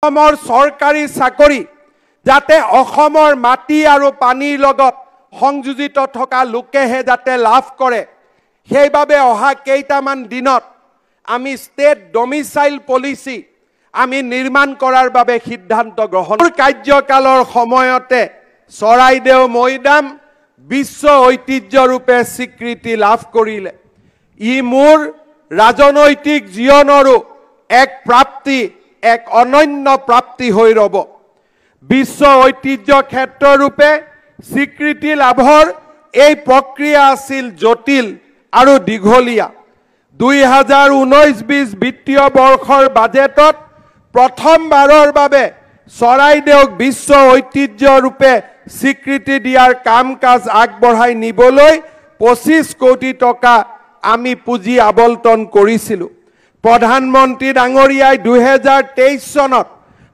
অসমৰ চৰকাৰী চাকৰি যাতে অসমৰ মাটি আৰু পানীৰ লগত সংযোজিত থকা লোকেহে যাতে লাভ কৰে সেইবাবে অহা কেইটামান দিনত আমি ষ্টেট ডমিচাইল পলিচি আমি নিৰ্মাণ কৰাৰ বাবে সিদ্ধান্ত গ্ৰহণ কাৰ্যকালৰ সময়তে চৰাইদেউ মৈদাম বিশ্ব ঐতিহ্য ৰূপে স্বীকৃতি লাভ কৰিলে ই মোৰ ৰাজনৈতিক জীৱনৰো এক প্ৰাপ্তি এক অনন্য প্ৰাপ্তি হৈ ৰব বিশ্ব ঐতিহ্য ক্ষেত্ৰ ৰূপে স্বীকৃতি লাভৰ এই প্ৰক্ৰিয়া আছিল জটিল আৰু দীঘলীয়া 2019-20 বিত্তীয় বৰ্ষৰ বাজেটত প্ৰথমবাৰৰ বাবে চৰাইদেউক বিশ্ব ঐতিহ্য ৰূপে স্বীকৃতি দিয়াৰ কাম কাজ আগবঢ়াই নিবলৈ 25 কোটি টকা আমি পুঁজি আবণ্টন কৰিছিলোঁ প্ৰধানমন্ত্ৰী ডাঙৰীয়াই 2023 চনত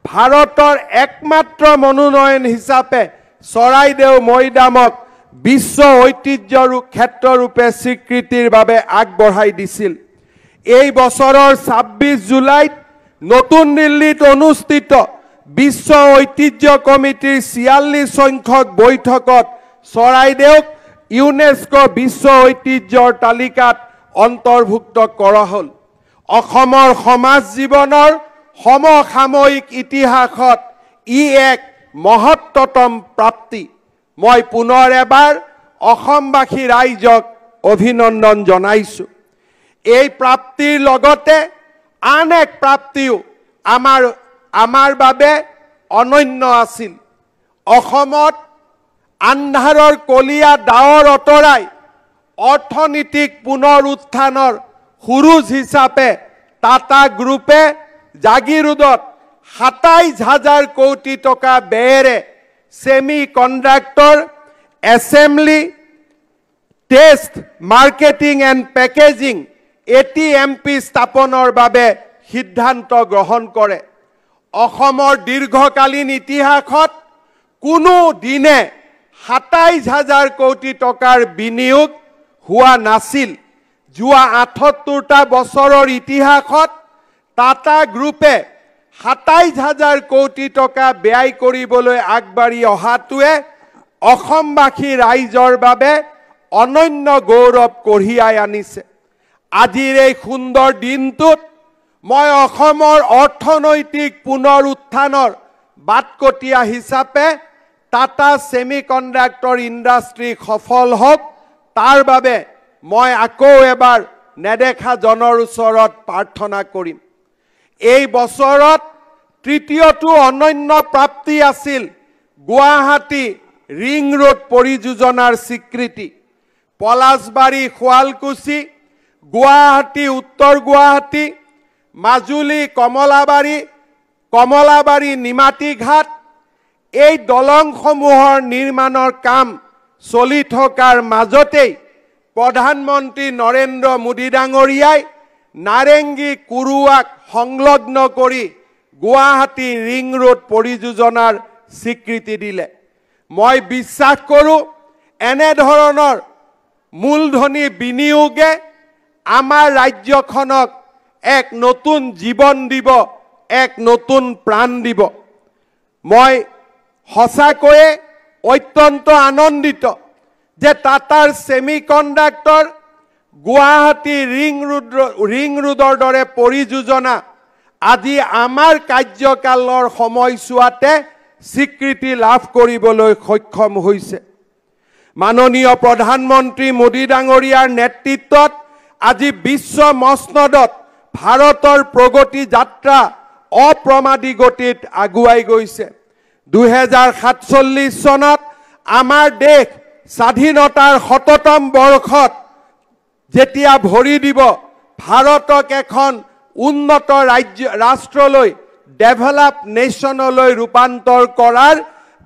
ভাৰতৰ একমাত্ৰ মনোনয়ন হিচাপে চৰাইদেউ মৈদামক বিশ্ব ঐতিহ্য ক্ষেত্ৰ ৰূপে স্বীকৃতিৰ বাবে আগবঢ়াই দিছিল এই বছৰৰ 26 জুলাইত নতুন দিল্লীত অনুষ্ঠিত বিশ্ব ঐতিহ্য কমিটিৰ 46 সংখ্যক বৈঠকত চৰাইদেউক ইউনেস্কো বিশ্ব ঐতিহ্যৰ তালিকাত অন্তৰ্ভুক্ত কৰা হ'ল অসমৰ সমাজ জীৱনৰ সমসাময়িক ইতিহাসত ই এক মহত্তম প্ৰাপ্তি মই পুনৰ এবাৰ অসমবাসী ৰাইজক অভিনন্দন জনাইছো এই প্ৰাপ্তিৰ লগতে আন এক প্ৰাপ্তিও আমাৰ বাবে অনন্য আছিল অসমত আন্ধাৰৰ কলীয়া ডাৱৰ অতৰাই অৰ্থনীতিক পুনৰ উত্থানৰ সুৰুজ হিচাপে টাটা গ্ৰুপে জাগিৰোডত 27,000 কোটি টকা ব্যয়েৰে semi conductor assembly test marketing and packaging ATMP স্থাপনৰ বাবে সিদ্ধান্ত গ্ৰহণ কৰে অসমৰ দীৰ্ঘকালীন ইতিহাসত কোনো দিনে 27,000 কোটি টকাৰ বিনিয়োগ হোৱা নাছিল যোৱা 78টা বছৰৰ ইতিহাসত টাটা গ্ৰুপে 27,000 কোটি টকা ব্যয় কৰিবলৈ আগবাঢ়ি অহাটোৱে অসমবাসী ৰাইজৰ বাবে অনন্য গৌৰৱ কঢ়িয়াই আনিছে আজিৰ এই সুন্দৰ দিনটোত মই অসমৰ অৰ্থনৈতিক পুনৰ উত্থানৰ বাটকটীয়া হিচাপে টাটা সেমি কণ্ডাক্টৰ ইণ্ডাষ্ট্ৰী সফল হওক তাৰ বাবে মই আকৌ এবাৰ নেদেখা জনৰ ওচৰত প্ৰাৰ্থনা কৰিম এই বছৰত তৃতীয়টো অনন্য প্ৰাপ্তি আছিল গুৱাহাটী ৰিং ৰোড পৰিযোজনাৰ স্বীকৃতি পলাশবাৰী শুৱালকুছি গুৱাহাটী উত্তৰ গুৱাহাটী মাজুলী কমলাবাৰী নিমাতীঘাট এই দলংসমূহৰ নিৰ্মাণৰ কাম চলি থকাৰ মাজতেই প্ৰধানমন্ত্ৰী নৰেন্দ্ৰ মোদী ডাঙৰীয়াই নাৰেংগী কুৰুৱাক সংলগ্ন কৰি গুৱাহাটী ৰিং ৰোড পৰিযোজনাৰ স্বীকৃতি দিলে মই বিশ্বাস কৰোঁ এনে ধৰণৰ মূলধনী বিনিয়োগে আমাৰ ৰাজ্যখনক এক নতুন জীৱন দিব এক নতুন প্ৰাণ দিব মই সঁচাকৈয়ে অত্যন্ত আনন্দিত যে টাটাৰ সেমি কণ্ডাক্টৰ গুৱাহাটী ৰিং ৰোডৰ দৰে পৰিযোজনা আজি আমাৰ কাৰ্যকালৰ সময়ছোৱাতে স্বীকৃতি লাভ কৰিবলৈ সক্ষম হৈছে মাননীয় প্ৰধানমন্ত্ৰী মোদী ডাঙৰীয়াৰ নেতৃত্বত আজি বিশ্ব মসনদত ভাৰতৰ প্ৰগতি যাত্ৰা অপ্ৰমাদী গতিত আগুৱাই গৈছে 2047 চনত আমাৰ দেশ স্বাধীনতাৰ 100তম বৰ্ষত যেতিয়া ভৰি দিব ভাৰতক এখন উন্নত ৰাষ্ট্ৰলৈ ডেভেলপ নেশ্যনলৈ ৰূপান্তৰ কৰাৰ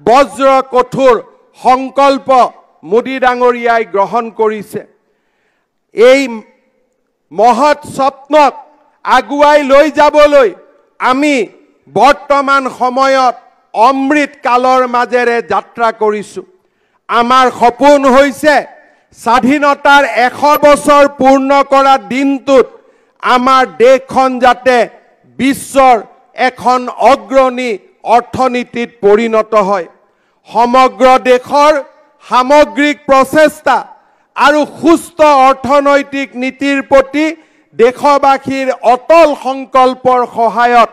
বজ্ৰ কঠোৰ সংকল্প মোদী ডাঙৰীয়াই গ্ৰহণ কৰিছে এই মহৎ স্বপ্নক আগুৱাই লৈ যাবলৈ আমি বৰ্তমান সময়ত অমৃত কালৰ মাজেৰে যাত্ৰা কৰিছো আমাৰ সপোন হৈছে স্বাধীনতাৰ 100 বছৰ পূৰ্ণ কৰা দিনটোত আমাৰ দেশখন যাতে বিশ্বৰ এখন অগ্ৰণী অৰ্থনীতিত পৰিণত হয় সমগ্ৰ দেশৰ সামগ্ৰিক প্ৰচেষ্টা আৰু সুস্থ অৰ্থনৈতিক নীতিৰ প্ৰতি দেশবাসীৰ অটল সংকল্পৰ সহায়ত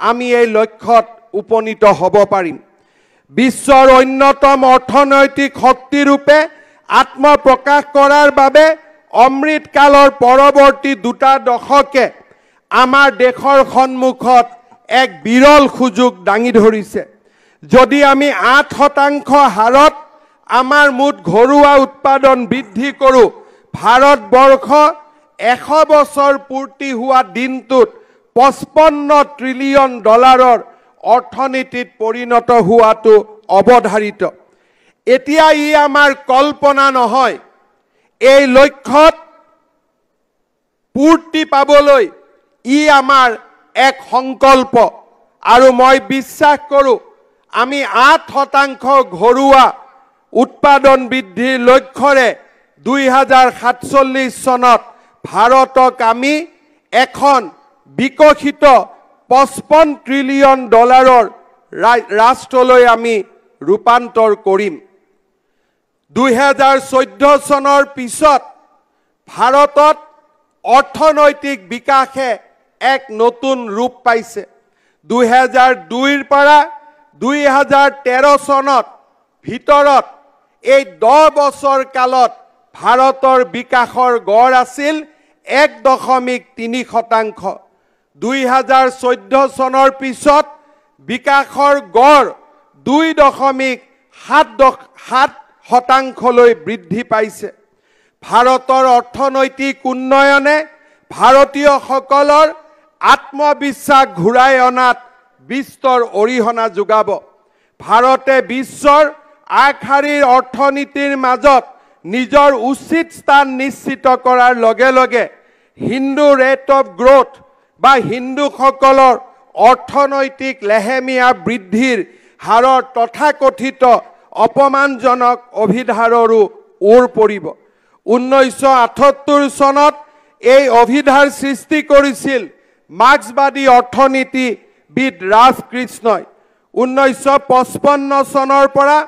আমি এই লক্ষ্যত উপনীত হ'ব পাৰিম বিশ্বৰ অন্যতম অৰ্থনৈতিক শক্তিৰূপে আত্মপ্ৰকাশ কৰাৰ বাবে অমৃতকালৰ পৰৱৰ্তী দুটা দশকে আমাৰ দেশৰ সন্মুখত এক বিৰল সুযোগ দাঙি ধৰিছে যদি আমি 8% হাৰত আমাৰ মুঠ ঘৰুৱা উৎপাদন বৃদ্ধি কৰোঁ ভাৰতবৰ্ষ 100 বছৰ পূৰ্তি হোৱা দিনটোত $55 ট্ৰিলিয়ন অৰ্থনীতিত পৰিণত হোৱাটো অৱধাৰিত এতিয়া ই আমাৰ কল্পনা নহয় এই লক্ষ্যত পূৰ্তি পাবলৈ ই আমাৰ এক সংকল্প আৰু মই বিশ্বাস কৰোঁ আমি 8% ঘৰুৱা উৎপাদন বৃদ্ধিৰ লক্ষ্যৰে 2047 চনত ভাৰতক আমি এখন বিকশিত $55 ট্ৰিলিয়ন ৰাষ্ট্ৰলৈ আমি ৰূপান্তৰ কৰিম 2014 চনৰ পিছত ভাৰতত অৰ্থনৈতিক বিকাশে এক নতুন ৰূপ পাইছে 2002 পৰা 2013 চনত ভিতৰত এই 10 বছৰ কালত ভাৰতৰ বিকাশৰ গড় আছিল 1.3%। 2014 চনৰ পিছত বিকাশৰ গড় 2.7% বৃদ্ধি পাইছে। ভাৰতৰ অৰ্থনৈতিক উন্নয়নে ভাৰতীয়সকলৰ আত্মবিশ্বাস ঘূৰাই অনাত বিস্তৰ অৰিহণা যোগাব। ভাৰতে বিশ্বৰ আগশাৰীৰ অৰ্থনীতিৰ মাজত নিজৰ উচিত স্থান নিশ্চিত কৰাৰ লগে লগে হিন্দু ৰেট অফ গ্ৰোথ বা হিন্দুসকলৰ অৰ্থনৈতিক লেহেমীয়া বৃদ্ধিৰ হাৰৰ তথাকথিত অপমানজনক অভিধাৰৰো ওৰ পৰিব। 1978 চনত এই অভিধাৰ সৃষ্টি কৰিছিল মাৰ্ক্সবাদী অৰ্থনীতিবিদ ৰাজকৃষ্ণই। 1955 চনৰ পৰা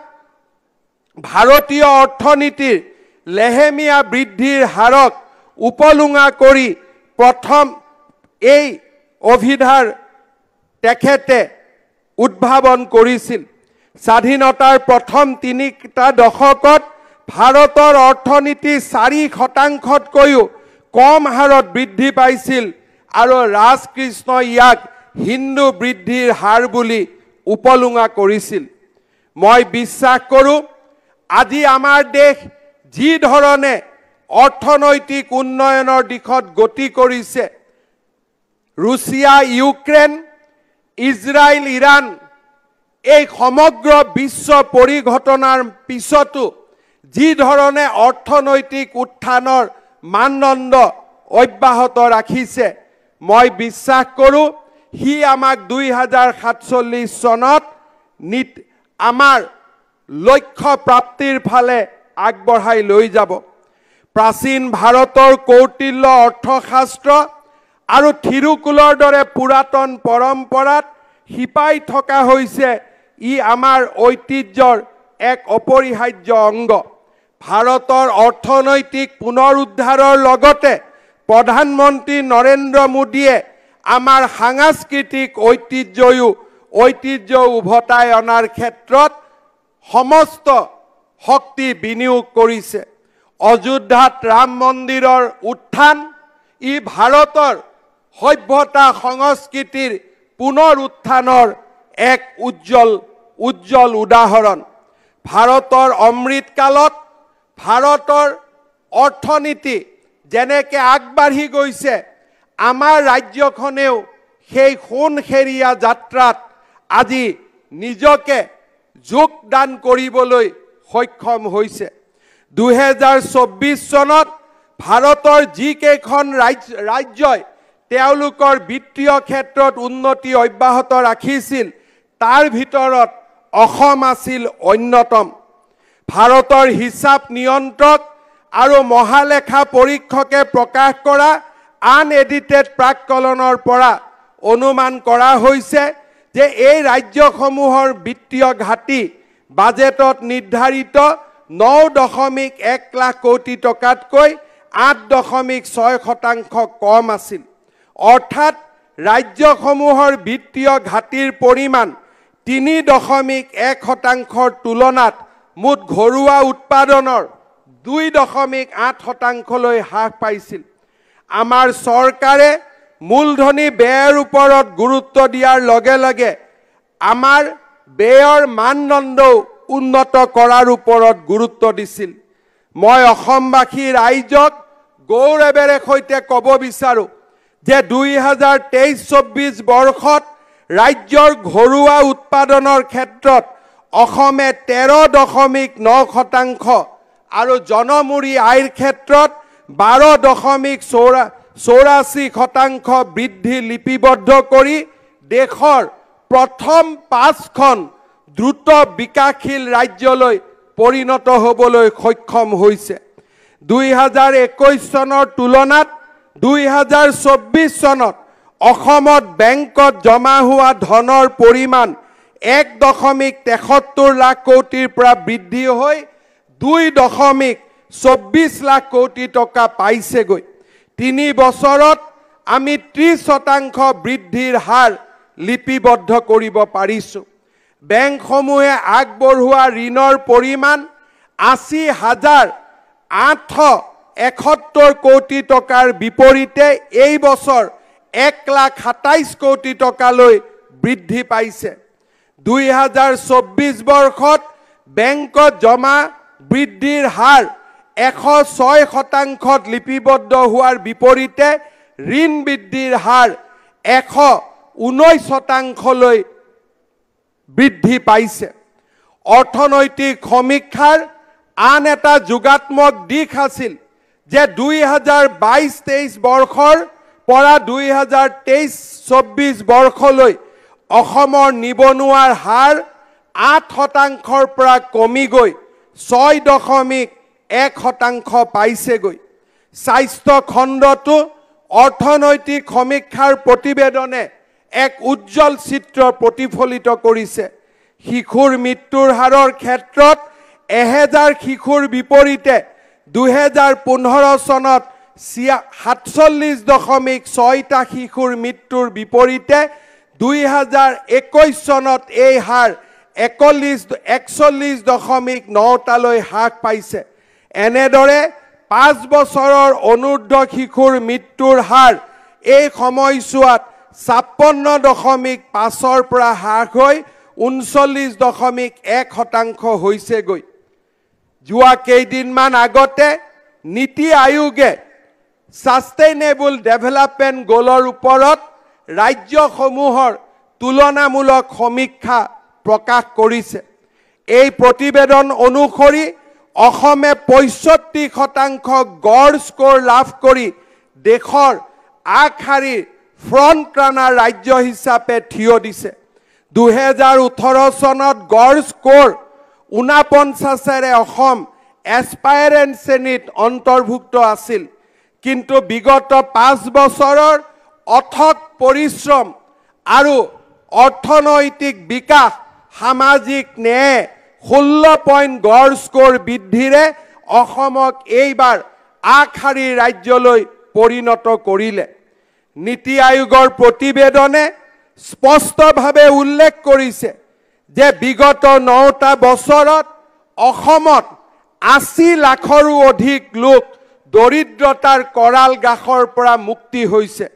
ভাৰতীয় অৰ্থনীতিৰ লেহেমীয়া বৃদ্ধিৰ হাৰক উপলুঙা কৰি প্ৰথম এই অভিধাৰ তেখেতে উদ্ভাৱন কৰিছিল। স্বাধীনতাৰ প্ৰথম 3টা দশকত ভাৰতৰ অৰ্থনীতি 4%তকৈও কম হাৰত বৃদ্ধি পাইছিল আৰু ৰাজকৃষ্ণই ইয়াক হিন্দু বৃদ্ধিৰ হাৰ বুলি উপলুঙা কৰিছিল। মই বিশ্বাস কৰোঁ আজি আমাৰ দেশ যি ধৰণে অৰ্থনৈতিক উন্নয়নৰ দিশত গতি কৰিছে, ৰুছিয়া, ইউক্ৰেইন, ইজৰাইল, ইৰাণ এই সমগ্ৰ বিশ্ব পৰিঘটনাৰ পিছতো যি ধৰণে অৰ্থনৈতিক উত্থানৰ মানদণ্ড অব্যাহত ৰাখিছে, মই বিশ্বাস কৰোঁ সি আমাক 2047 চনত আমাৰ লক্ষ্য প্ৰাপ্তিৰ ফালে আগবঢ়াই লৈ যাব। প্ৰাচীন ভাৰতৰ কৌটিল্য অৰ্থশাস্ত্ৰ আৰু থিৰুকুলৰ দৰে পুৰাতন পৰম্পৰাত শিপাই থকা হৈছে ই আমাৰ ঐতিহ্যৰ এক অপৰিহাৰ্য অংগ। ভাৰতৰ অৰ্থনৈতিক পুনৰুদ্ধাৰৰ লগতে প্ৰধানমন্ত্ৰী নৰেন্দ্ৰ মোদীয়ে আমাৰ সাংস্কৃতিক ঐতিহ্য উভতাই অনাৰ ক্ষেত্ৰত সমস্ত শক্তি বিনিয়োগ কৰিছে। অযোধ্যাত ৰাম মন্দিৰৰ উত্থান ই ভাৰতৰ সভ্যতা সংস্কৃতিৰ পুনৰ উত্থানৰ এক উজ্জ্বল উদাহৰণ। ভাৰতৰ অমৃতকালত ভাৰতৰ অৰ্থনীতি যেনেকৈ আগবাঢ়ি গৈছে, আমাৰ ৰাজ্যখনেও সেই সোণসেৰীয়া যাত্ৰাত আজি নিজকে যোগদান কৰিবলৈ সক্ষম হৈছে। 2024 চনত ভাৰতৰ যিকেইখন ৰাজ্যই তেওঁলোকৰ বিত্তীয় ক্ষেত্ৰত উন্নতি অব্যাহত ৰাখিছিল, তাৰ ভিতৰত অসম আছিল অন্যতম। ভাৰতৰ হিচাপ নিয়ন্ত্ৰক আৰু মহালেখা পৰীক্ষকে প্ৰকাশ কৰা আনএডিটেড প্ৰাক্কলনৰ পৰা অনুমান কৰা হৈছে যে এই ৰাজ্যসমূহৰ বিত্তীয় ঘাটি বাজেটত নিৰ্ধাৰিত 9.1 লাখ কোটি টকাতকৈ 8.6% কম আছিল। অৰ্থাৎ ৰাজ্যসমূহৰ বিত্তীয় ঘাটিৰ পৰিমাণ 3.1%ৰ তুলনাত মুঠ ঘৰুৱা উৎপাদনৰ 2.8%লৈ হ্ৰাস পাইছিল। আমাৰ চৰকাৰে মূলধনী ব্যয়ৰ ওপৰত গুৰুত্ব দিয়াৰ লগে লগে আমাৰ ব্যয়ৰ মানদণ্ডও উন্নত কৰাৰ ওপৰত গুৰুত্ব দিছিল। মই অসমবাসী ৰাইজক গৌৰৱেৰে সৈতে ক'ব বিচাৰোঁ যে 2023-24 বৰ্ষত ৰাজ্যৰ ঘৰুৱা উৎপাদনৰ ক্ষেত্ৰত অসমে 13.9% আৰু জনমূৰি আয়ৰ ক্ষেত্ৰত 12.84% বৃদ্ধি লিপিবদ্ধ কৰি দেশৰ প্ৰথম 5খন দ্ৰুত বিকাশশীল ৰাজ্যলৈ পৰিণত হ'বলৈ সক্ষম হৈছে। 2021 চনৰ তুলনাত 2024 চনত অসমত বেংকত জমা হোৱা ধনৰ পৰিমাণ 1.73 লাখ কোটিৰ পৰা বৃদ্ধি হৈ 2.24 লাখ কোটি টকা পাইছেগৈ। 3 বছৰত আমি 30% বৃদ্ধিৰ হাৰ লিপিবদ্ধ কৰিব পাৰিছোঁ। বেংকসমূহে আগবঢ়োৱা ঋণৰ পৰিমাণ 80,871 কোটি টকাৰ বিপৰীতে এই বছৰ 1,27 কোটি টকালৈ বৃদ্ধি পাইছে। 2024 বৰ্ষত বেংকত জমা বৃদ্ধিৰ হাৰ 106% লিপিবদ্ধ হোৱাৰ বিপৰীতে ঋণ বৃদ্ধিৰ হাৰ 119%লৈ বৃদ্ধি পাইছে। অৰ্থনৈতিক সমীক্ষাৰ আন এটা যোগাত্মক দিশ আছিল যে 2022-23 বৰ্ষৰ পৰা 2023-24 বৰ্ষলৈ অসমৰ নিবনুৱাৰ হাৰ 8%ৰ পৰা কমি গৈ 6.1% পাইছেগৈ। স্বাস্থ্য খণ্ডটো অৰ্থনৈতিক সমীক্ষাৰ প্ৰতিবেদনে এক উজ্জ্বল চিত্ৰ প্ৰতিফলিত কৰিছে। শিশুৰ মৃত্যুৰ হাৰৰ ক্ষেত্ৰত 1000 শিশুৰ বিপৰীতে 2015 চনত 47.6টা শিশুৰ মৃত্যুৰ বিপৰীতে 2021 চনত এই হাৰ 41.9টালৈ হ্ৰাস পাইছে। এনেদৰে 5 বছৰৰ অনূৰ্ধ্ব শিশুৰ মৃত্যুৰ হাৰ এই সময়ছোৱাত 56.5ৰ পৰা হ্ৰাস হৈ 39.1% হৈছেগৈ। যোৱা কেইদিনমান আগতে নীতি আয়োগে সাষ্টেইনেবল ডেভেলপমেণ্ট গ'লৰ ওপৰত ৰাজ্যসমূহৰ তুলনামূলক সমীক্ষা প্ৰকাশ কৰিছে। এই প্ৰতিবেদন অনুসৰি অসমে 65% গড় স্ক'ৰ লাভ কৰি দেশৰ আগশাৰীৰ ফ্ৰণ্ট ৰানাৰ ৰাজ্য হিচাপে থিয় দিছে। 2018 চনত গড় স্ক'ৰ 49ৰে অসম এছপায়াৰেণ্ট শ্ৰেণীত অন্তৰ্ভুক্ত আছিল। কিন্তু বিগত 5 বছৰৰ অথক পৰিশ্ৰম আৰু অৰ্থনৈতিক বিকাশ, সামাজিক ন্যায় 16 পইণ্ট গড় স্ক'ৰ বৃদ্ধিৰে অসমক এইবাৰ আগশাৰীৰ ৰাজ্যলৈ পৰিণত কৰিলে। নীতি আয়োগৰ প্ৰতিবেদনে স্পষ্টভাৱে উল্লেখ কৰিছে যে বিগত 9টা বছৰত অসমত 80 লাখৰো অধিক লোক দৰিদ্ৰতাৰ কৰাল গাসৰ পৰা মুক্তি হৈছে।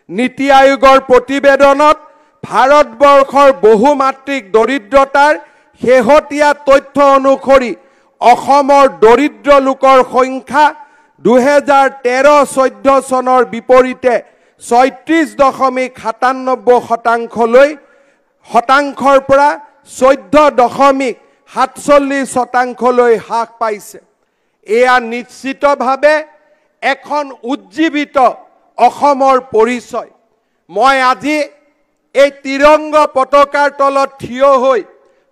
নীতি আয়োগৰ প্ৰতিবেদনত ভাৰতবৰ্ষৰ বহুমাত্ৰিক দৰিদ্ৰতাৰ শেহতীয়া তথ্য অনুসৰি অসমৰ দৰিদ্ৰ লোকৰ সংখ্যা 2013-14 চনৰ বিপৰীতে 36.97%ৰ পৰা 14.47%লৈ হ্ৰাস পাইছে। এয়া নিশ্চিতভাৱে এখন উজ্জীৱিত অসমৰ পৰিচয়। মই আজি এই তিৰংগ পতাকাৰ তলত থিয় হৈ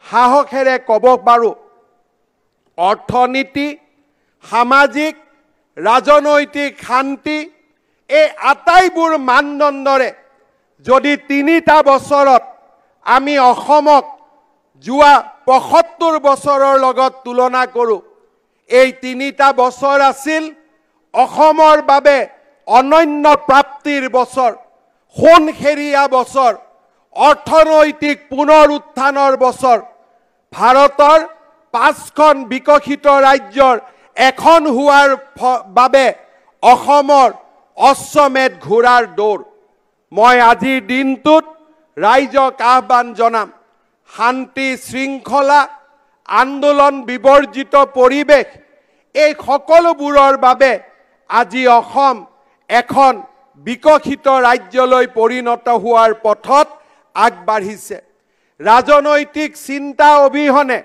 সাহসেৰে ক'ব পাৰোঁ, অৰ্থনীতি, সামাজিক, ৰাজনৈতিক শান্তি এই আটাইবোৰ মানদণ্ডৰে যদি 3টা বছৰত আমি অসমক যোৱা 75 বছৰৰ লগত তুলনা কৰোঁ, এই 3টা বছৰ আছিল অসমৰ বাবে অনন্য প্ৰাপ্তিৰ বছৰ, সোণখেৰীয়া বছৰ, অৰ্থনৈতিক পুনৰ উত্থানৰ বছৰ। ভাৰতৰ 5খন বিকশিত ৰাজ্যৰ এখন হোৱাৰ বাবে অসমৰ অশ্বমেধ ঘোঁৰাৰ দৌৰ। মই আজিৰ দিনটোত ৰাইজক আহ্বান জনাম, শান্তি শৃংখলা, আন্দোলন বিবৰ্জিত পৰিৱেশ, এই সকলোবোৰৰ বাবে আজি অসম এখন বিকশিত ৰাজ্যলৈ পৰিণত হোৱাৰ পথত আগবাঢ়িছে। ৰাজনৈতিক চিন্তা অবিহনে,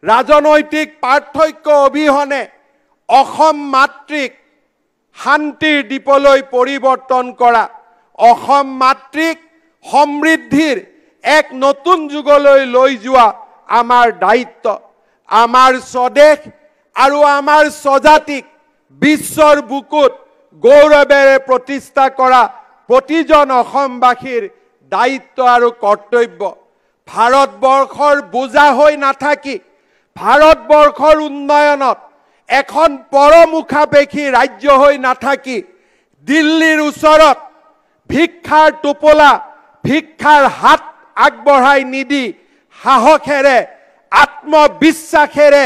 ৰাজনৈতিক পাৰ্থক্য অবিহনে অসম মাতৃক শান্তিৰ দ্বীপলৈ পৰিৱৰ্তন কৰা, অসম মাতৃক সমৃদ্ধিৰ এক নতুন যুগলৈ লৈ যোৱা আমাৰ দায়িত্ব। আমাৰ স্বদেশ আৰু আমাৰ স্বজাতিক বিশ্বৰ বুকুত গৌৰৱেৰে প্ৰতিষ্ঠা কৰা প্ৰতিজন অসমবাসীৰ দায়িত্ব আৰু কৰ্তব্য। ভাৰতবৰ্ষৰ বোজা হৈ নাথাকি, ভাৰতবৰ্ষৰ উন্নয়নত এখন পৰমুখাপেক্ষী ৰাজ্য হৈ নাথাকি, দিল্লীৰ ওচৰত ভিক্ষাৰ টোপোলা, ভিক্ষাৰ হাত আগবঢ়াই নিদি সাহসেৰে, আত্মবিশ্বাসেৰে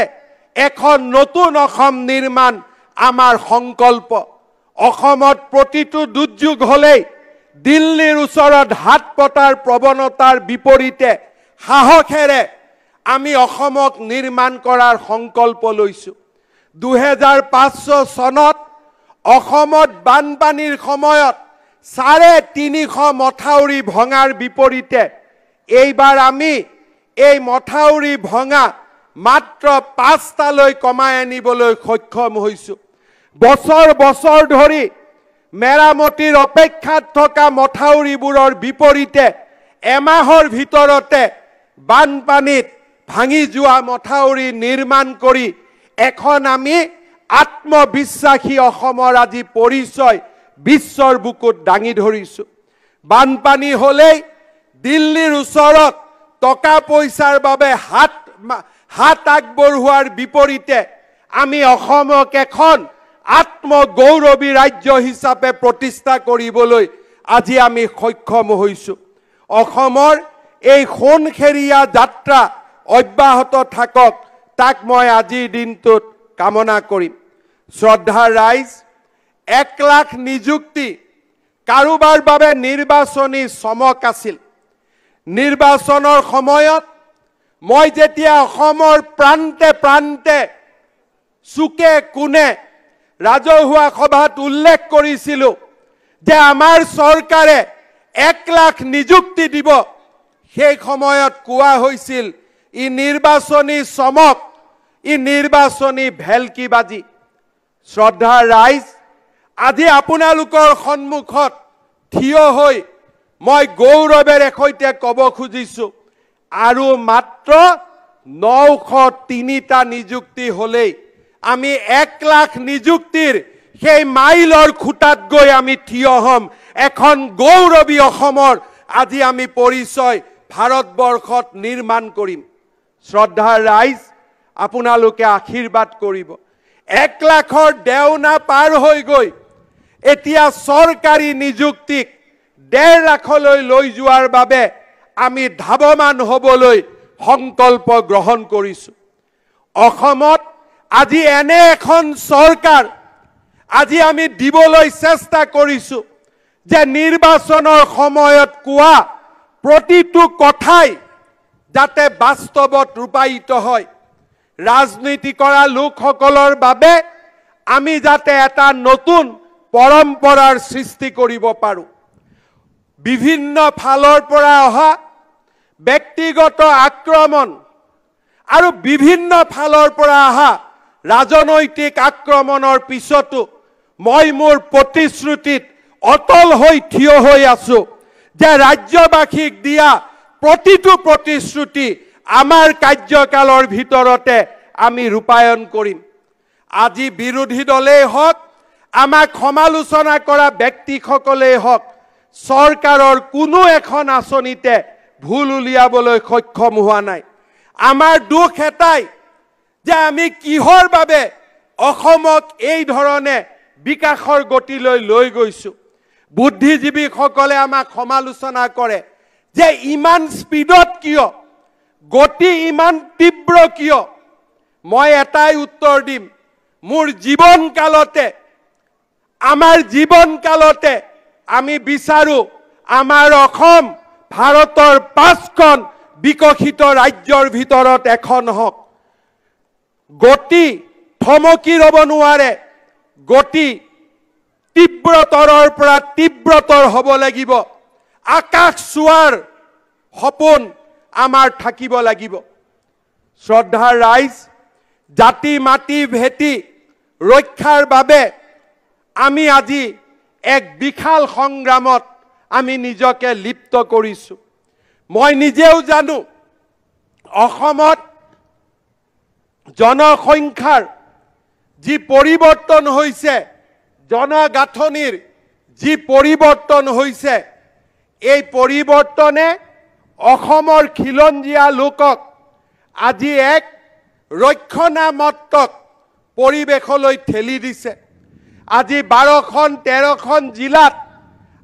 এখন নতুন অসম নিৰ্মাণ আমাৰ সংকল্প। অসমত প্ৰতিটো দুৰ্যোগ হ'লেই দিল্লীৰ ওচৰত হাত পতাৰ প্ৰৱণতাৰ বিপৰীতে সাহসেৰে আমি অসমক নিৰ্মাণ কৰাৰ সংকল্প লৈছোঁ। 2005 চনত অসমত বানপানীৰ সময়ত 350 মথাউৰি ভঙাৰ বিপৰীতে এইবাৰ আমি এই মথাউৰি ভঙা মাত্ৰ 5টালৈ কমাই আনিবলৈ সক্ষম হৈছোঁ। বছৰ বছৰ ধৰি মেৰামতিৰ অপেক্ষাত থকা মথাউৰিবোৰৰ বিপৰীতে এমাহৰ ভিতৰতে বানপানীত ভাঙি যোৱা মথাউৰি নিৰ্মাণ কৰি এখন আমি আত্মবিশ্বাসী অসমৰ আজি পৰিচয় বিশ্বৰ বুকুত দাঙি ধৰিছোঁ। বানপানী হ'লেই দিল্লীৰ ওচৰত টকা পইচাৰ বাবে হাত আগবঢ়োৱাৰ বিপৰীতে আমি অসমক এখন আত্মগৌৰৱী ৰাজ্য হিচাপে প্ৰতিষ্ঠা কৰিবলৈ আজি আমি সক্ষম হৈছোঁ। অসমৰ এই সোণখেৰীয়া যাত্ৰা অব্যাহত থাকক, তাক মই আজিৰ দিনটোত কামনা কৰিম। শ্ৰদ্ধাৰ ৰাইজ, 1 লাখ নিযুক্তি কাৰোবাৰ বাবে নিৰ্বাচনী চমক আছিল। নিৰ্বাচনৰ সময়ত মই যেতিয়া অসমৰ প্ৰান্তে প্ৰান্তে, চুকে কোণে ৰাজহুৱা সভাত উল্লেখ কৰিছিলোঁ যে আমাৰ চৰকাৰে 1 লাখ নিযুক্তি দিব, সেই সময়ত কোৱা হৈছিল ই নিৰ্বাচনী চমক, ই নিৰ্বাচনী ভেলকিবাজি। শ্ৰদ্ধাৰ ৰাইজ, আজি আপোনালোকৰ সন্মুখত থিয় হৈ মই গৌৰৱেৰে সৈতে ক'ব খুজিছোঁ, আৰু মাত্ৰ 903টা নিযুক্তি হ'লেই আমি 1 লাখ নিযুক্তিৰ সেই মাইলৰ খুঁটাত গৈ আমি থিয় হ'ম। এখন গৌৰৱী অসমৰ আজি আমি পৰিচয় ভাৰতবৰ্ষত নিৰ্মাণ কৰিম। শ্ৰদ্ধাৰ ৰাইজ, আপোনালোকে আশীৰ্বাদ কৰিব। 1 লাখৰ দেওনা পাৰ হৈ গৈ এতিয়া চৰকাৰী নিযুক্তিক 1.5 লাখলৈ লৈ যোৱাৰ বাবে আমি ধাৱমান হ'বলৈ সংকল্প গ্ৰহণ কৰিছোঁ। অসমত আজি এনে এখন চৰকাৰ আজি আমি দিবলৈ চেষ্টা কৰিছোঁ যে নিৰ্বাচনৰ সময়ত কোৱা প্ৰতিটো কথাই যাতে বাস্তৱত ৰূপায়িত হয়। ৰাজনীতি কৰা লোকসকলৰ বাবে আমি যাতে এটা নতুন পৰম্পৰাৰ সৃষ্টি কৰিব পাৰোঁ। বিভিন্ন ফালৰ পৰা অহা ব্যক্তিগত আক্ৰমণ আৰু বিভিন্ন ফালৰ পৰা অহা ৰাজনৈতিক আক্ৰমণৰ পিছতো মই মোৰ প্ৰতিশ্ৰুতিত অটল হৈ থিয় হৈ আছোঁ যে ৰাজ্যবাসীক দিয়া প্ৰতিটো প্ৰতিশ্ৰুতি আমাৰ কাৰ্যকালৰ ভিতৰতে আমি ৰূপায়ণ কৰিম। আজি বিৰোধী দলেই হওক, আমাক সমালোচনা কৰা ব্যক্তিসকলেই হওক, চৰকাৰৰ কোনো এখন আঁচনিতে ভুল উলিয়াবলৈ সক্ষম হোৱা নাই। আমাৰ দুখ এটাই যে আমি কিহৰ বাবে অসমক এই ধৰণে বিকাশৰ গতিলৈ লৈ গৈছো। বুদ্ধিজীৱীসকলে আমাক সমালোচনা কৰে যে ইমান স্পীডত কিয়, গতি ইমান তীব্ৰ কিয়। মই এটাই উত্তৰ দিম, মোৰ জীৱনকালতে, আমাৰ জীৱনকালতে আমি বিচাৰো আমাৰ অসম ভাৰতৰ 5খন বিকশিত ৰাজ্যৰ ভিতৰত এখন হওক। গতি থমকি ৰ'ব নোৱাৰে, গতি তীব্ৰতৰৰ পৰা তীব্ৰতৰ হ'ব লাগিব। আকাশ চোৱাৰ সপোন আমাৰ থাকিব লাগিব। শ্ৰদ্ধাৰ ৰাইজ, জাতি মাটি ভেটি ৰক্ষাৰ বাবে আমি আজি এক বিশাল সংগ্ৰামত আমি নিজকে লিপ্ত কৰিছো। মই নিজেও জানো অসমত জনসংখ্যাৰ যি পৰিৱৰ্তন হৈছে, জনগাঁথনিৰ যি পৰিৱৰ্তন হৈছে, এই পৰিৱৰ্তনে অসমৰ খিলঞ্জীয়া লোকক আজি এক ৰক্ষণাত্মক পৰিৱেশলৈ ঠেলি দিছে। আজি 12খন 13খন জিলাত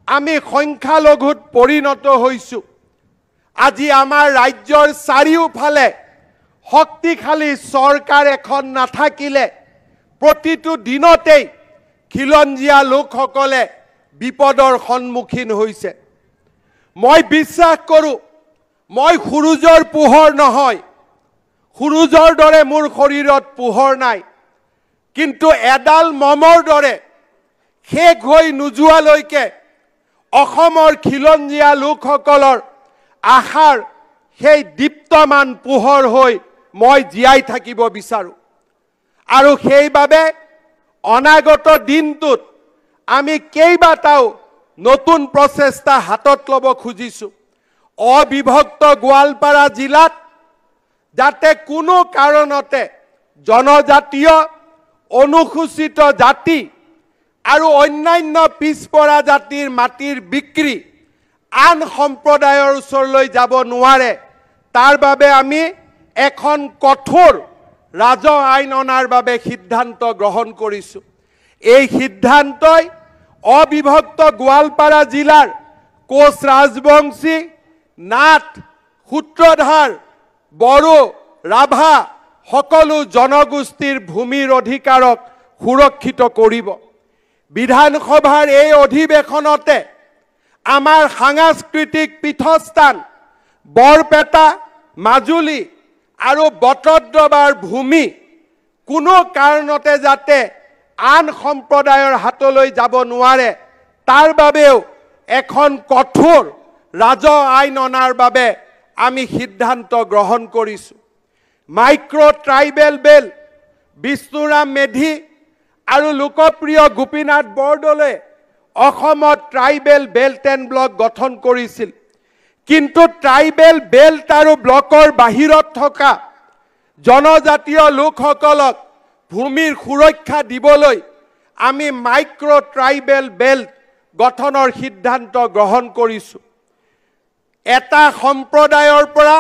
আমি সংখ্যালঘুত পৰিণত হৈছো। আজি আমাৰ ৰাজ্যৰ চাৰিওফালে শক্তিশালী চৰকাৰ এখন নাথাকিলে প্ৰতিটো দিনতেই খিলঞ্জীয়া লোকসকলে বিপদৰ সন্মুখীন হৈছে। মই বিশ্বাস কৰোঁ, মই সূৰুজৰ পোহৰ নহয়, সূৰুজৰ দৰে মোৰ শৰীৰত পোহৰ নাই, কিন্তু এডাল মমৰ দৰে শেষ হৈ নোযোৱালৈকে অসমৰ খিলঞ্জীয়া লোকসকলৰ আশাৰ সেই দীপ্তমান পোহৰ হৈ মই জীয়াই থাকিব বিচাৰোঁ। আৰু সেইবাবে অনাগত দিনটোত আমি কেইবাটাও নতুন প্ৰচেষ্টা হাতত ল'ব খুজিছোঁ। অবিভক্ত গোৱালপাৰা জিলাত যাতে কোনো কাৰণতে জনজাতীয়, অনুসূচিত জাতি আৰু অন্যান্য পিছপৰা জাতিৰ মাটিৰ বিক্ৰী আন সম্প্ৰদায়ৰ ওচৰলৈ যাব নোৱাৰে, তাৰ বাবে আমি এখন কঠোৰ ৰাজহ আইন অনাৰ বাবে সিদ্ধান্ত গ্ৰহণ কৰিছোঁ। এই সিদ্ধান্তই অবিভক্ত গোৱালপাৰা জিলাৰ কোচ ৰাজবংশী, নাথ, সূত্ৰধাৰ, বড়ো, ৰাভা সকলো জনগোষ্ঠীৰ ভূমিৰ অধিকাৰক সুৰক্ষিত কৰিব। বিধানসভাৰ এই অধিৱেশনতে আমাৰ সাংস্কৃতিক পীঠস্থান বৰপেটা, মাজুলী আৰু বটদ্ৰৱাৰ ভূমি কোনো কাৰণতে যাতে আন সম্প্ৰদায়ৰ হাতলৈ যাব নোৱাৰে, তাৰ বাবেও এখন কঠোৰ ৰাজহ আইন অনাৰ বাবে আমি সিদ্ধান্ত গ্ৰহণ কৰিছোঁ। মাইক্ৰ' ট্ৰাইবেল বেল বিষ্ণুৰাম মেধি আৰু লোকপ্ৰিয় গোপীনাথ বৰদলৈ অসমত ট্ৰাইবেল বেল্ট এণ্ড ব্লক গঠন কৰিছিল, কিন্তু ট্ৰাইবেল বেল্ট আৰু ব্লকৰ বাহিৰত থকা জনজাতীয় লোকসকলক ভূমিৰ সুৰক্ষা দিবলৈ আমি মাইক্ৰ' ট্ৰাইবেল বেল্ট গঠনৰ সিদ্ধান্ত গ্ৰহণ কৰিছোঁ। এটা সম্প্ৰদায়ৰ পৰা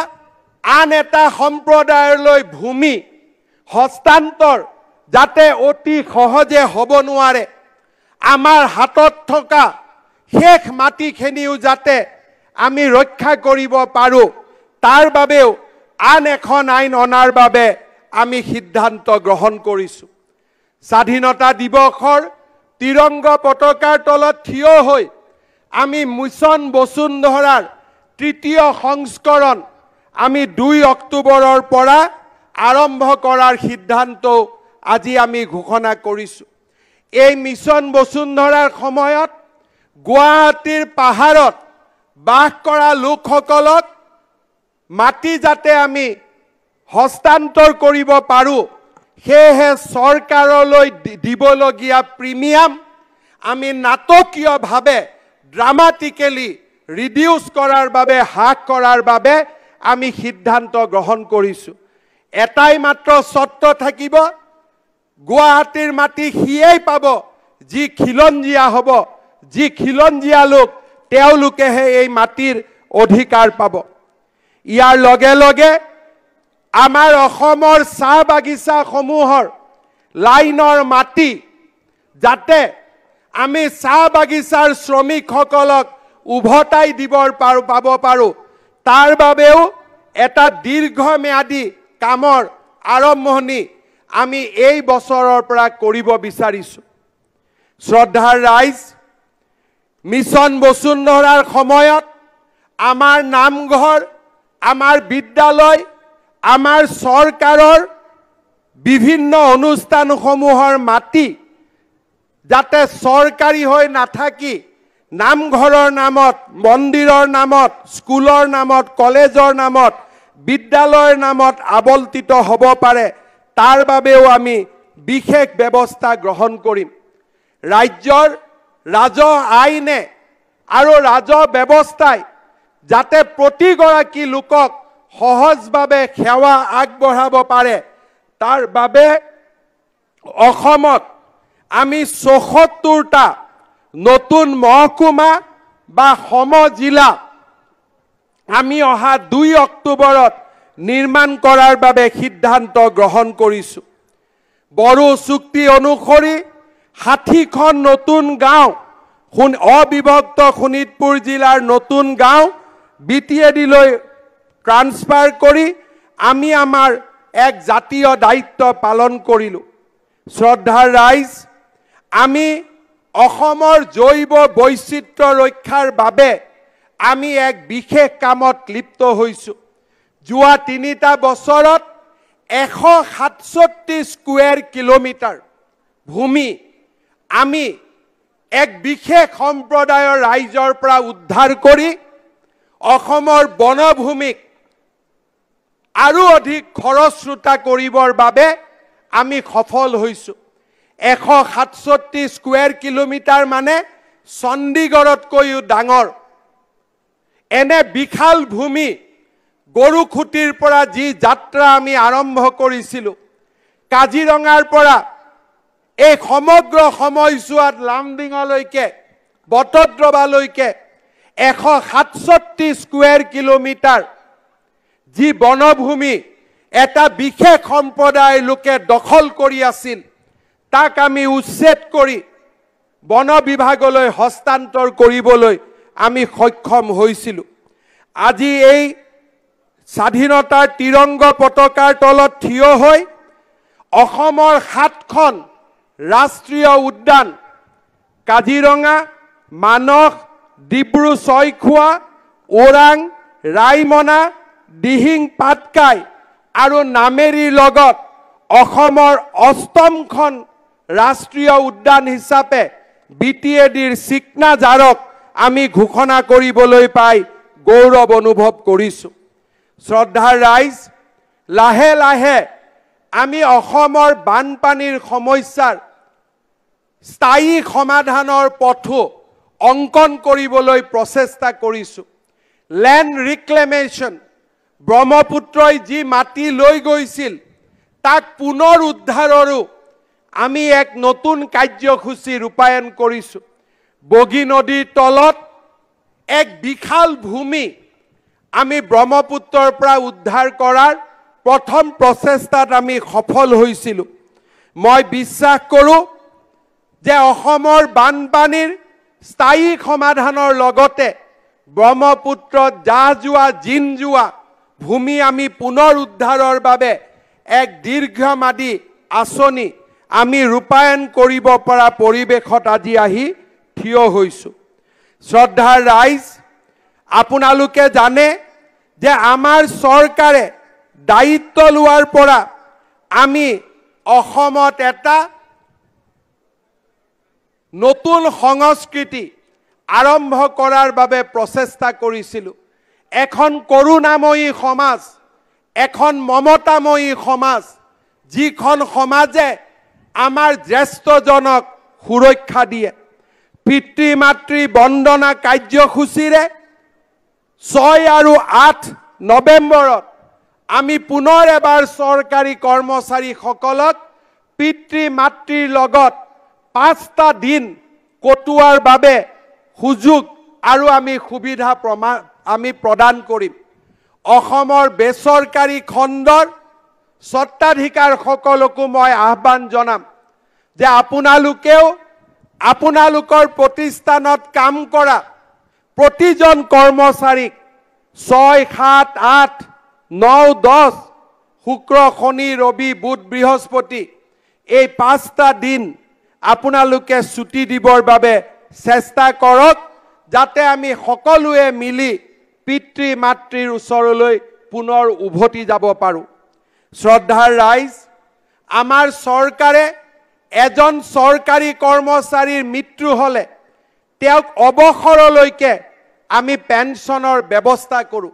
আন এটা সম্প্ৰদায়লৈ ভূমি হস্তান্তৰ যাতে অতি সহজে হ'ব নোৱাৰে, আমাৰ হাতত থকা শেষ মাটিখিনিও যাতে আমি ৰক্ষা কৰিব পাৰোঁ, তাৰ বাবেও আন এখন আইন অনাৰ বাবে আমি সিদ্ধান্ত গ্ৰহণ কৰিছোঁ। স্বাধীনতা দিৱসৰ তিৰংগ পতাকাৰ তলত থিয় হৈ আমি মিছন বসুন্ধৰাৰ 3য় সংস্কৰণ আমি 2 অক্টোবৰৰ পৰা আৰম্ভ কৰাৰ সিদ্ধান্ত আজি আমি ঘোষণা কৰিছোঁ। এই মিছন বসুন্ধৰাৰ সময়ত গুৱাহাটীৰ পাহাৰত বাস কৰা লোকসকলক মাটি যাতে আমি হস্তান্তৰ কৰিব পাৰোঁ, সেয়েহে চৰকাৰলৈ দিবলগীয়া প্ৰিমিয়াম আমি নাটকীয়ভাৱে ড্ৰামাটিকেলি ৰিডিউচ কৰাৰ বাবে, হ্ৰাস কৰাৰ বাবে আমি সিদ্ধান্ত গ্ৰহণ কৰিছোঁ। এটাই মাত্ৰ চৰ্ত থাকিব, গুৱাহাটীৰ মাটি সিয়েই পাব যি খিলঞ্জীয়া হ'ব, যি খিলঞ্জীয়া লোক তেওঁলোকেহে এই মাটিৰ অধিকাৰ পাব। ইয়াৰ লগে লগে আমাৰ অসমৰ চাহ বাগিচাসমূহৰ লাইনৰ মাটি যাতে আমি চাহ বাগিচাৰ শ্ৰমিকসকলক উভতাই পাব পাৰোঁ, তাৰ বাবেও এটা দীৰ্ঘম্যাদী কামৰ আৰম্ভণি আমি এই বছৰৰ পৰা কৰিব বিচাৰিছোঁ। শ্ৰদ্ধাৰ ৰাইজ, মিছন বসুন্ধৰাৰ সময়ত আমাৰ নামঘৰ, আমাৰ বিদ্যালয়, আমাৰ চৰকাৰৰ বিভিন্ন অনুষ্ঠানসমূহৰ মাটি যাতে চৰকাৰী হৈ নাথাকি নামঘৰৰ নামত, মন্দিৰৰ নামত, স্কুলৰ নামত, কলেজৰ নামত, বিদ্যালয়ৰ নামত আবণ্টিত হ'ব পাৰে, তাৰ বাবেও আমি বিশেষ ব্যৱস্থা গ্ৰহণ কৰিম। ৰাজ্যৰ ৰাজহ আইনে আৰু ৰাজহ ব্যৱস্থাই যাতে প্ৰতিগৰাকী লোকক সহজভাৱে সেৱা আগবঢ়াব পাৰে, তাৰ বাবে অসমত আমি ৭৪টা নতুন মহকুমা বা সমজিলা আমি অহা ২ অক্টোবৰত নিৰ্মাণ কৰাৰ বাবে সিদ্ধান্ত গ্ৰহণ কৰিছোঁ। বড়ো চুক্তি অনুসৰি ৬০খন নতুন গাঁও অবিভক্ত শোণিতপুৰ জিলাৰ নতুন গাঁও BTAD-লৈ ট্ৰান্সফাৰ কৰি আমি আমাৰ এক জাতীয় দায়িত্ব পালন কৰিলোঁ। শ্ৰদ্ধাৰ ৰাইজ, আমি অসমৰ জৈৱ বৈচিত্ৰ্য ৰক্ষাৰ বাবে আমি এক বিশেষ কামত লিপ্ত হৈছোঁ। যোৱা ৩টা বছৰত ১৬৭ স্কুৱেৰ কিলোমিটাৰ ভূমি আমি এক বিশেষ সম্প্ৰদায়ৰ ৰাইজৰ পৰা উদ্ধাৰ কৰি অসমৰ বনভূমিক আৰু অধিক খৰস্ৰোতা কৰিবৰ বাবে আমি সফল হৈছোঁ। ১৬৭ স্কুৱেৰ কিলোমিটাৰ মানে চণ্ডীগড়তকৈও ডাঙৰ এনে বিশাল ভূমি গৰুখুটিৰ পৰা যি যাত্ৰা আমি আৰম্ভ কৰিছিলোঁ, কাজিৰঙাৰ পৰা এই সমগ্ৰ সময়ছোৱাত লামডিঙলৈকে বটদ্ৰৱালৈকে ১৬৭ স্কুৱেৰ কিলোমিটাৰ যি বনভূমি এটা বিশেষ সম্প্ৰদায়ৰ লোকে দখল কৰি আছিল, তাক আমি উচ্ছেদ কৰি বন বিভাগলৈ হস্তান্তৰ কৰিবলৈ আমি সক্ষম হৈছিলোঁ। আজি এই স্বাধীনতাৰ তিৰংগ পতাকাৰ তলত থিয় হৈ অসমৰ ৭খন ৰাষ্ট্ৰীয় উদ্যান কাজিৰঙা, মানস, ডিব্ৰু-ছৈখোৱা, ওৰাং, ৰাইমনা, দিহিং পাটকাই আৰু নামেৰীৰ লগত অসমৰ ৮মখন ৰাষ্ট্ৰীয় উদ্যান হিচাপে BTAD-ৰ চিকনাঝাৰক আমি ঘোষণা কৰিবলৈ পাই গৌৰৱ অনুভৱ কৰিছোঁ। শ্ৰদ্ধাৰ ৰাইজ, লাহে লাহে আমি অসমৰ বানপানীৰ সমস্যাৰ স্থায়ী সমাধানৰ পথো অংকন কৰিবলৈ প্ৰচেষ্টা কৰিছোঁ। লেণ্ড ৰিক্লেমেশ্যন, ব্ৰহ্মপুত্ৰই যি মাটি লৈ গৈছিল তাক পুনৰ উদ্ধাৰৰো আমি এক নতুন কাৰ্যসূচী ৰূপায়ণ কৰিছোঁ। বগী নদীৰ তলত এক বিশাল ভূমি আমি ব্ৰহ্মপুত্ৰৰ পৰা উদ্ধাৰ কৰাৰ প্ৰথম প্ৰচেষ্টাত আমি সফল হৈছিলোঁ। মই বিশ্বাস কৰোঁ যে অসমৰ বানপানীৰ স্থায়ী সমাধানৰ লগতে ব্ৰহ্মপুত্ৰত জাহ যোৱা, জিন যোৱা ভূমি আমি পুনৰ উদ্ধাৰৰ বাবে এক দীৰ্ঘম্যাদী আঁচনি আমি ৰূপায়ণ কৰিব পৰা পৰিৱেশত আজি আহি থিয় হৈছোঁ। শ্ৰদ্ধাৰ ৰাইজ, আপোনালোকে জানে যে আমাৰ চৰকাৰে দায়িত্ব লোৱাৰ পৰা আমি অসমত এটা নতুন সংস্কৃতি আৰম্ভ কৰাৰ বাবে প্ৰচেষ্টা কৰিছিলোঁ। এখন কৰুণাময়ী সমাজ, এখন মমতাময়ী সমাজ, যিখন সমাজে আমাৰ জ্যেষ্ঠজনক সুৰক্ষা দিয়ে। পিতৃ মাতৃ বন্দনা কাৰ্যসূচীৰে ৬ আৰু ৮ নৱেম্বৰত আমি পুনৰ এবাৰ চৰকাৰী কৰ্মচাৰীসকলক পিতৃ মাতৃৰ লগত ৫টা দিন কটোৱাৰ বাবে সুযোগ আৰু আমি সুবিধা আমি প্ৰদান কৰিম অসমৰ বেচৰকাৰী খণ্ডৰ স্বত্বাধিকাৰ সকলকো মই আহ্বান জনাম যে আপোনালোকেও আপোনালোকৰ প্ৰতিষ্ঠানত কাম কৰা প্ৰতিজন কৰ্মচাৰীক 6, 7, 8, 9, 10 শুক্ৰ শনি ৰবি বুধ বৃহস্পতি এই 5টা দিন আপোনালোকে ছুটি দিবৰ বাবে চেষ্টা কৰক যাতে আমি সকলোৱে মিলি পিতৃ মাতৃৰ ওচৰলৈ পুনৰ উভতি যাব পাৰো শ্ৰদ্ধাৰ ৰাইজ আমাৰ চৰকাৰে এজন চৰকাৰী কৰ্মচাৰীৰ মৃত্যু হলে তেওঁক অৱসৰলৈকে আমি পেনশনৰ ব্যৱস্থা কৰো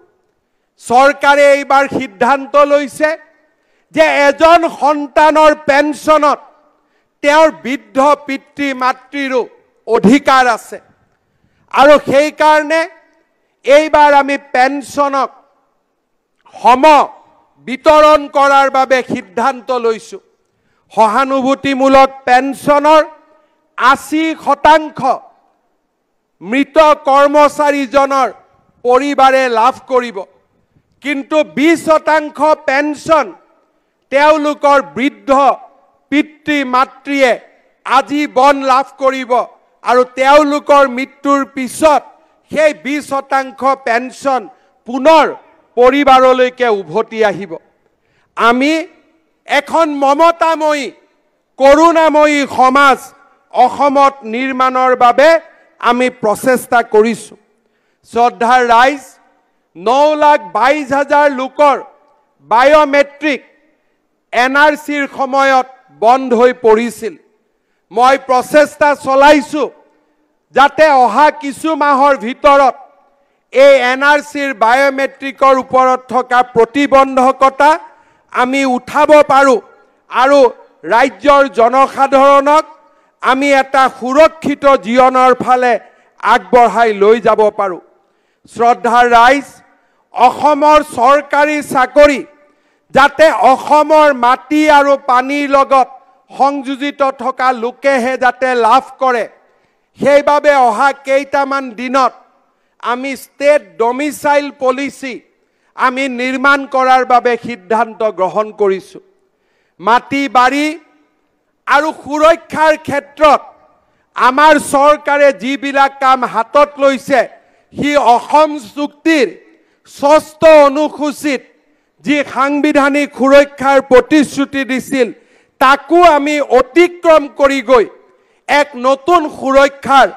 চৰকাৰে এইবাৰ সিদ্ধান্ত লৈছে যে এজন সন্তানৰ পেনশনত তেওঁৰ বৃদ্ধ পিতৃ মাতৃৰো অধিকাৰ আছে আৰু সেই কাৰণে এইবাৰ আমি পেনশনক সম বিতৰণ কৰাৰ বাবে সিদ্ধান্ত লৈছো সহানুভূতিমূলক পেনশনৰ 80% মৃত কৰ্মচাৰীজনৰ পৰিবাৰে লাভ কৰিব কিন্তু 20% পেনশন তেওঁলোকৰ বৃদ্ধ পিতৃ মাতৃয়ে আজীবন লাভ কৰিব আৰু তেওঁলোকৰ মৃত্যুৰ পিছত সেই 20% পেনশন পুনৰ পৰিবাৰলৈকে উভতি আহিব আমি এখন মমতাময়ী কৰুণাময়ী সমাজ অসমত নিৰ্মাণৰ বাবে আমি প্ৰচেষ্টা কৰিছো শ্ৰদ্ধাৰ ৰাইজ 9,22,000 লোকৰ বায়োমেট্ৰিক এনআৰসিৰ সময়ত বন্ধ হৈ পৰিছিল মই প্ৰচেষ্টা চলাইছো যাতে অহা কিছু মাহৰ ভিতৰত এই এনআৰসিৰ বায়োমেট্ৰিকৰ ওপৰত থকা প্ৰতিবন্ধকতা আমি উঠাব পাৰো আৰু ৰাজ্যৰ জনসাধাৰণক আমি এটা সুৰক্ষিত জীৱনৰ ফালে আগবঢ়াই লৈ যাব পাৰো শ্ৰদ্ধাৰ ৰাইজ অসমৰ চৰকাৰী চাকৰি যাতে অসমৰ মাটি আৰু পানীৰ লগত সংযোজিত থকা লোকেহে যাতে লাভ কৰে সেইবাবে অহা কেইটামান দিনত আমি ষ্টেট ডমিসাইল পলিচি আমি নিৰ্মাণ কৰাৰ বাবে সিদ্ধান্ত গ্ৰহণ কৰিছো মাটি বাৰী আৰু সুৰক্ষাৰ ক্ষেত্ৰত আমাৰ চৰকাৰে যিবিলাক কাম হাতত লৈছে হি অসম চুক্তিৰ 6ষ্ঠ অনুসূচিত যি সাংবিধানিক সুৰক্ষাৰ প্ৰতিশ্ৰুতি দিছিল তাকো আমি অতিক্ৰম কৰি গৈ এক নতুন সুৰক্ষাৰ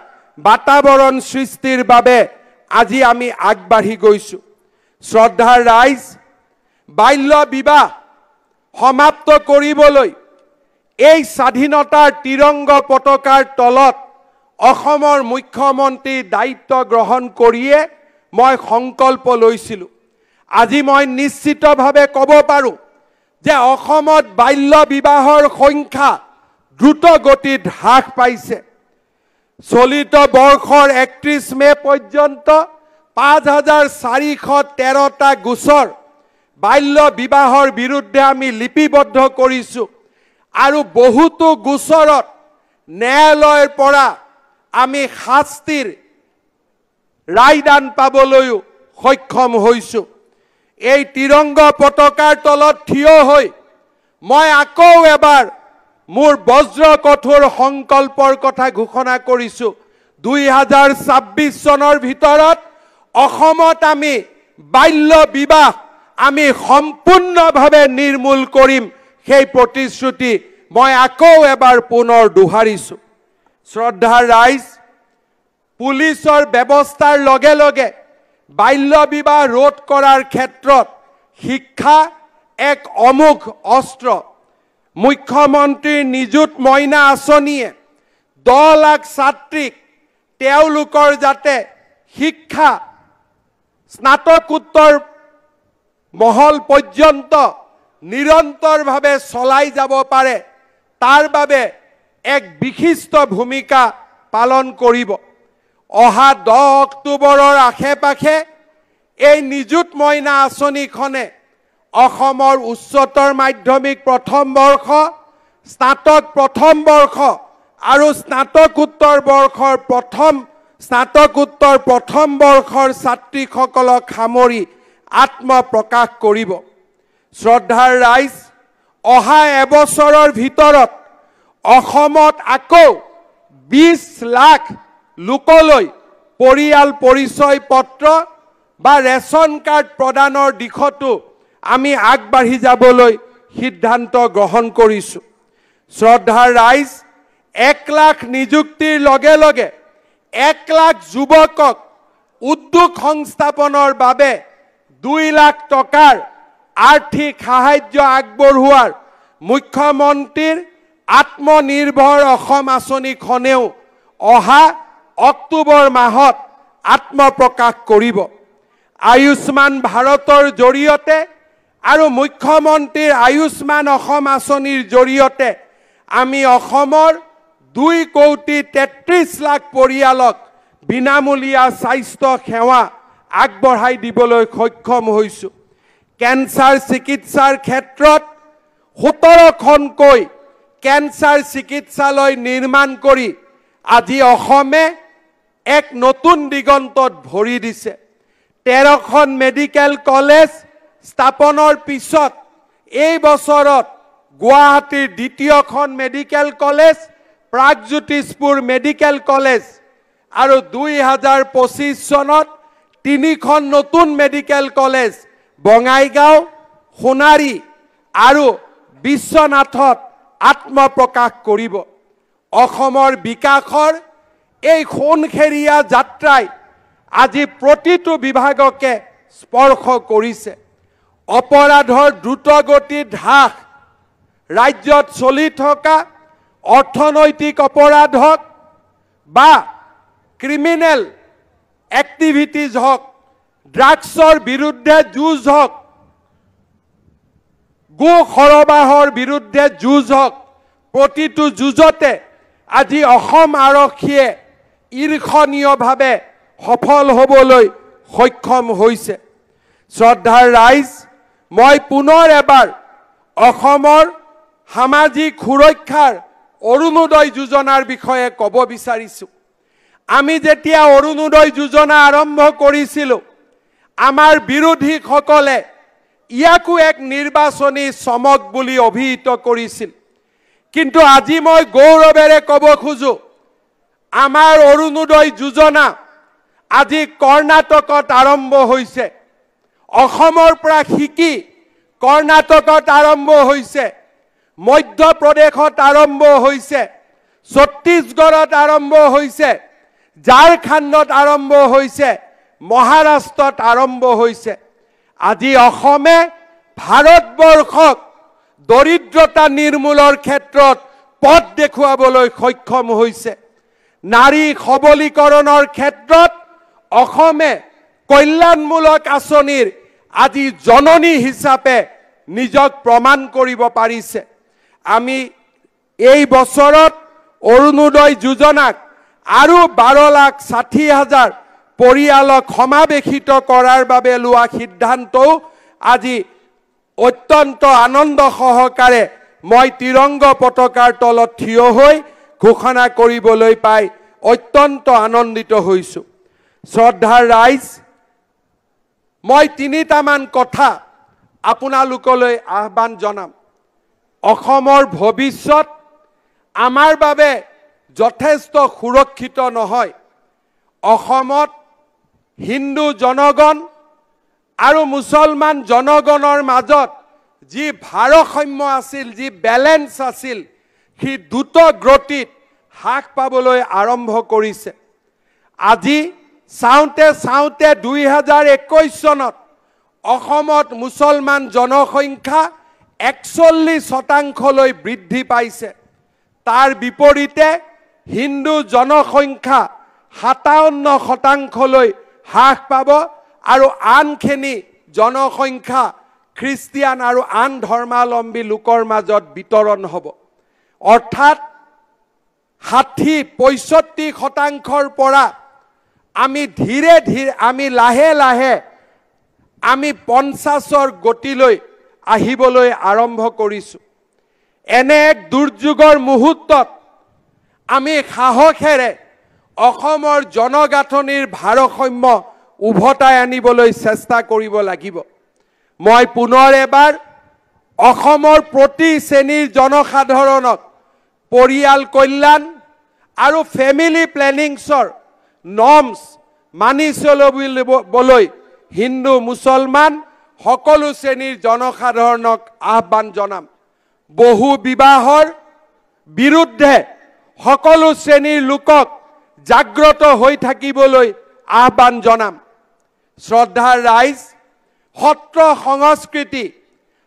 বাতাবৰণ সৃষ্টিৰ বাবে আজি আমি আগবাঢ়ি গৈছো শ্ৰদ্ধাৰ ৰাইজ বাল্য বিবাহ সমাপ্ত কৰিবলৈ এই স্বাধীনতাৰ তিৰংগ পতাকাৰ তলত অসমৰ মুখ্যমন্ত্ৰী দায়িত্ব গ্ৰহণ কৰিয়ে মই সংকল্প লৈছিলো আজি মই নিশ্চিতভাৱে ক'ব পাৰো যে অসমত বাল্য বিবাহৰ সংখ্যা দ্ৰুত গতিত হ্ৰাস পাইছে চলিত বৰ্ষৰ 31 মে পৰ্যন্ত 5,413টা গোচৰ বাল্য বিবাহৰ বিৰুদ্ধে আমি লিপিবদ্ধ কৰিছো আৰু বহুতো গোচৰত ন্যায়ালয়ৰ পৰা আমি শাস্তিৰ ৰায়দান পাবলৈও সক্ষম হৈছো এই তিৰংগ পতাকাৰ তলত থিয় হৈ মই আকৌ এবাৰ মোৰ বজ্ৰ কঠোৰ সংকল্পৰ কথা ঘোষণা কৰিছো 2026 চনৰ ভিতৰত অসমত আমি বাল্য বিবাহ আমি সম্পূৰ্ণভাৱে নিৰ্মূল কৰিম সেই প্ৰতিশ্ৰুতি মই আকৌ এবাৰ পুনৰ দোহাৰিছো শ্ৰদ্ধাৰ ৰাইজ পুলিচৰ ব্যৱস্থাৰ লগে লগে বাল্য বিবাহ ৰোধ কৰাৰ ক্ষেত্ৰত শিক্ষা এক অমোঘ অস্ত্ৰ মুখ্যমন্ত্ৰীৰ নিযুত মইনা আঁচনিয়ে 10 লাখ ছাত্ৰীক তেওঁলোকৰ যাতে শিক্ষা স্নাতকোত্তৰ মহল পৰ্যন্ত নিৰন্তৰভাৱে চলাই যাব পাৰে তাৰ বাবে এক বিশিষ্ট ভূমিকা পালন কৰিব অহা 10 অক্টোবৰৰ আশে-পাশে এই নিযুত মইনা আঁচনিখনে অসমৰ উচ্চতৰ মাধ্যমিক প্ৰথম বৰ্ষ স্নাতক প্ৰথম বৰ্ষ আৰু স্নাতকোত্তৰ বৰ্ষৰ প্ৰথম স্নাতকোত্তৰ প্ৰথম বৰ্ষৰ ছাত্ৰীসকলক সামৰি আত্মপ্ৰকাশ কৰিব। শ্ৰদ্ধাৰ ৰাইজ, অহা এবছৰৰ ভিতৰত অসমত আকৌ 20 লাখ লোকলৈ পৰিয়াল পৰিচয় পত্ৰ বা ৰেচন কাৰ্ড প্ৰদানৰ দিশতো আমি আগবাঢ়ি যাবলৈ সিদ্ধান্ত গ্ৰহণ কৰিছোঁ। শ্ৰদ্ধাৰ ৰাইজ, 1 লাখ নিযুক্তিৰ লগে লগে 1 লাখ যুৱকক উদ্যোগ সংস্থাপনৰ বাবে 2 লাখ টকাৰ আৰ্থিক সাহায্য আগবঢ়োৱাৰ মুখ্যমন্ত্ৰীৰ আত্মনিৰ্ভৰ অসম আঁচনিখনেও অহা অক্টোবৰ মাহত আত্মপ্ৰকাশ কৰিব। আয়ুষ্মান ভাৰতৰ জৰিয়তে আৰু মুখ্যমন্ত্ৰীৰ আয়ুষ্মান অসম আঁচনিৰ জৰিয়তে আমি অসমৰ 2,33 লাখ পৰিয়ালক বিনামূলীয়া স্বাস্থ্য সেৱা আগবঢ়াই দিবলৈ সক্ষম হৈছোঁ। কেঞ্চাৰ চিকিৎসাৰ ক্ষেত্ৰত 17খনকৈ কেঞ্চাৰ চিকিৎসালয় নিৰ্মাণ কৰি আজি অসমে এক নতুন দিগন্তত ভৰি দিছে। 13খন মেডিকেল কলেজ স্থাপনৰ পিছত এই বছৰত গুৱাহাটীৰ দ্বিতীয়খন medical college, Pragjyotishpur medical college আৰু 2025 চনত 3খন নতুন মেডিকেল কলেজ বঙাইগাঁও, সোণাৰী আৰু বিশ্বনাথত আত্মপ্ৰকাশ কৰিব। অসমৰ বিকাশৰ এই সোণখেৰীয়া যাত্ৰাই আজি প্ৰতিটো বিভাগকে স্পৰ্শ কৰিছে। অপৰাধৰ দ্ৰুতগতিত হ্ৰাস, ৰাজ্যত চলি থকা অৰ্থনৈতিক অপৰাধ হওক বা ক্ৰিমিনেল এক্টিভিটিজ হওক, ড্ৰাগছৰ বিৰুদ্ধে যুঁজ হওক, গো সৰবাহৰ বিৰুদ্ধে যুঁজ হওক, প্ৰতিটো যুঁজতে আজি অসম আৰক্ষীয়ে ঈৰ্ষণীয়ভাৱে সফল হ'বলৈ সক্ষম হৈছে। শ্ৰদ্ধাৰ ৰাইজ, মই পুনৰ এবাৰ অসমৰ সামাজিক সুৰক্ষাৰ অৰুণোদয় যোজনাৰ বিষয়ে ক'ব বিচাৰিছোঁ। আমি যেতিয়া অৰুণোদয় যোজনা আৰম্ভ কৰিছিলোঁ, আমাৰ বিৰোধীসকলে ইয়াকো এক নিৰ্বাচনী চমক বুলি অভিহিত কৰিছিল। কিন্তু আজি মই গৌৰৱেৰে ক'ব খোজো, আমাৰ অৰুণোদয় যোজনা আজি কৰ্ণাটকত আৰম্ভ হৈছে, অসমৰ পৰা শিকি কৰ্ণাটকত আৰম্ভ হৈছে, মধ্যপ্ৰদেশত আৰম্ভ হৈছে, ছত্তীশগড়ত আৰম্ভ হৈছে, ঝাৰখণ্ডত আৰম্ভ হৈছে, মহাৰাষ্ট্ৰত আৰম্ভ হৈছে। আজি অসমে ভাৰতবৰ্ষক দৰিদ্ৰতা নিৰ্মূলৰ ক্ষেত্ৰত পথ দেখুৱাবলৈ সক্ষম হৈছে। নাৰী সবলীকৰণৰ ক্ষেত্ৰত অসমে কল্যাণমূলক আঁচনিৰ আজি জননী হিচাপে নিজক প্ৰমাণ কৰিব পাৰিছে। আমি এই বছৰত অৰুণোদয় যোজনাক আৰু 12,60,000 পৰিয়ালক সমাৱেশিত কৰাৰ বাবে লোৱা সিদ্ধান্তও আজি অত্যন্ত আনন্দ সহকাৰে মই ত্ৰিৰংগ পতাকাৰ তলত থিয় হৈ ঘোষণা কৰিবলৈ পাই অত্যন্ত আনন্দিত হৈছোঁ। শ্ৰদ্ধাৰ ৰাইজ, মই 3টামান কথা আপোনালোকলৈ আহ্বান জনাম। অসমৰ ভৱিষ্যত আমাৰ বাবে যথেষ্ট সুৰক্ষিত নহয়। অসমত হিন্দু জনগণ আৰু মুছলমান জনগণৰ মাজত যি ভাৰসাম্য আছিল, যি বেলেন্স আছিল, সি দ্ৰুত গতিত হ্ৰাস পাবলৈ আৰম্ভ কৰিছে। আজি চাওঁতে চাওঁতে 2021 চনত অসমত মুছলমান জনসংখ্যা 41% বৃদ্ধি পাইছে। তাৰ বিপৰীতে হিন্দু জনসংখ্যা 57% হ্ৰাস পাব আৰু আনখিনি জনসংখ্যা খ্ৰীষ্টিয়ান আৰু আন ধৰ্মাৱলম্বী লোকৰ মাজত বিতৰণ হ'ব। অৰ্থাৎ 60-65% পৰা আমি ধীৰে ধীৰে আমি লাহে লাহে আমি 50ৰ গতিলৈ আহিবলৈ আৰম্ভ কৰিছোঁ। এনে এক দুৰ্যোগৰ মুহূৰ্তত আমি সাহসেৰে অসমৰ জনগাঁথনিৰ ভাৰসাম্য উভতাই আনিবলৈ চেষ্টা কৰিব লাগিব। মই পুনৰ এবাৰ অসমৰ প্ৰতি শ্ৰেণীৰ জনসাধাৰণক পৰিয়াল কল্যাণ আৰু ফেমিলি প্লেনিংছৰ নৰ্মছ মানি চলিবলৈ হিন্দু মুছলমান সকলো শ্ৰেণীৰ জনসাধাৰণক আহ্বান জনাম। বহু বিবাহৰ বিৰুদ্ধে সকলো শ্ৰেণীৰ লোকক জাগ্ৰত হৈ থাকিবলৈ আহ্বান জনাম। শ্ৰদ্ধাৰ ৰাইজ, সত্ৰ সংস্কৃতি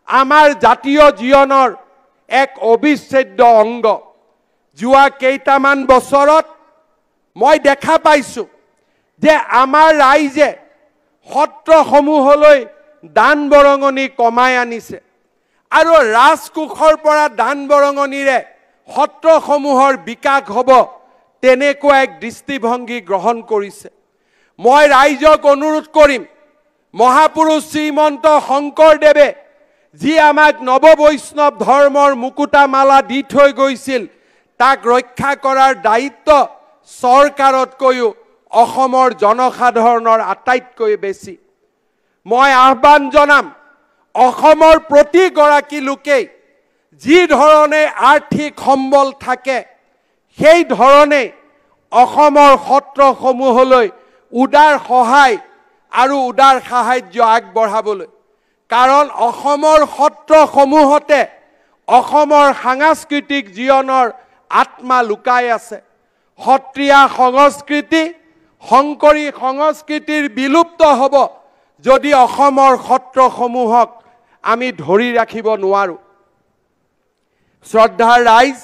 আমাৰ জাতীয় জীৱনৰ এক অবিচ্ছেদ্য অংগ। যোৱা কেইটামান বছৰত মই দেখা পাইছোঁ যে আমাৰ ৰাইজে সত্ৰসমূহলৈ দান বৰঙণি কমাই আনিছে আৰু ৰাজকোষৰ পৰা দান বৰঙণিৰে সত্ৰসমূহৰ বিকাশ হ'ব তেনেকুৱা এক দৃষ্টিভংগী গ্ৰহণ কৰিছে। মই ৰাইজক অনুৰোধ কৰিম, মহাপুৰুষ শ্ৰীমন্ত শংকৰদেৱে যি আমাক নৱবৈষ্ণৱ ধৰ্মৰ মুকুতামালা দি থৈ গৈছিল, তাক ৰক্ষা কৰাৰ দায়িত্ব চৰকাৰতকৈও অসমৰ জনসাধাৰণৰ আটাইতকৈ বেছি। মই আহ্বান জনাম, অসমৰ প্ৰতিগৰাকী লোকেই যি ধৰণে আৰ্থিক সম্বল থাকে সেই ধৰণে অসমৰ সত্ৰসমূহলৈ উদাৰ সহায় আৰু উদাৰ সাহায্য আগবঢ়াবলৈ, কাৰণ অসমৰ সত্ৰসমূহতে অসমৰ সাংস্কৃতিক জীৱনৰ আত্মা লুকাই আছে। সত্ৰীয়া সংস্কৃতি, শংকৰী সংস্কৃতিৰ বিলুপ্ত হ'ব যদি অসমৰ সত্ৰসমূহক আমি ধৰি ৰাখিব নোৱাৰোঁ। শ্ৰদ্ধাৰ ৰাইজ,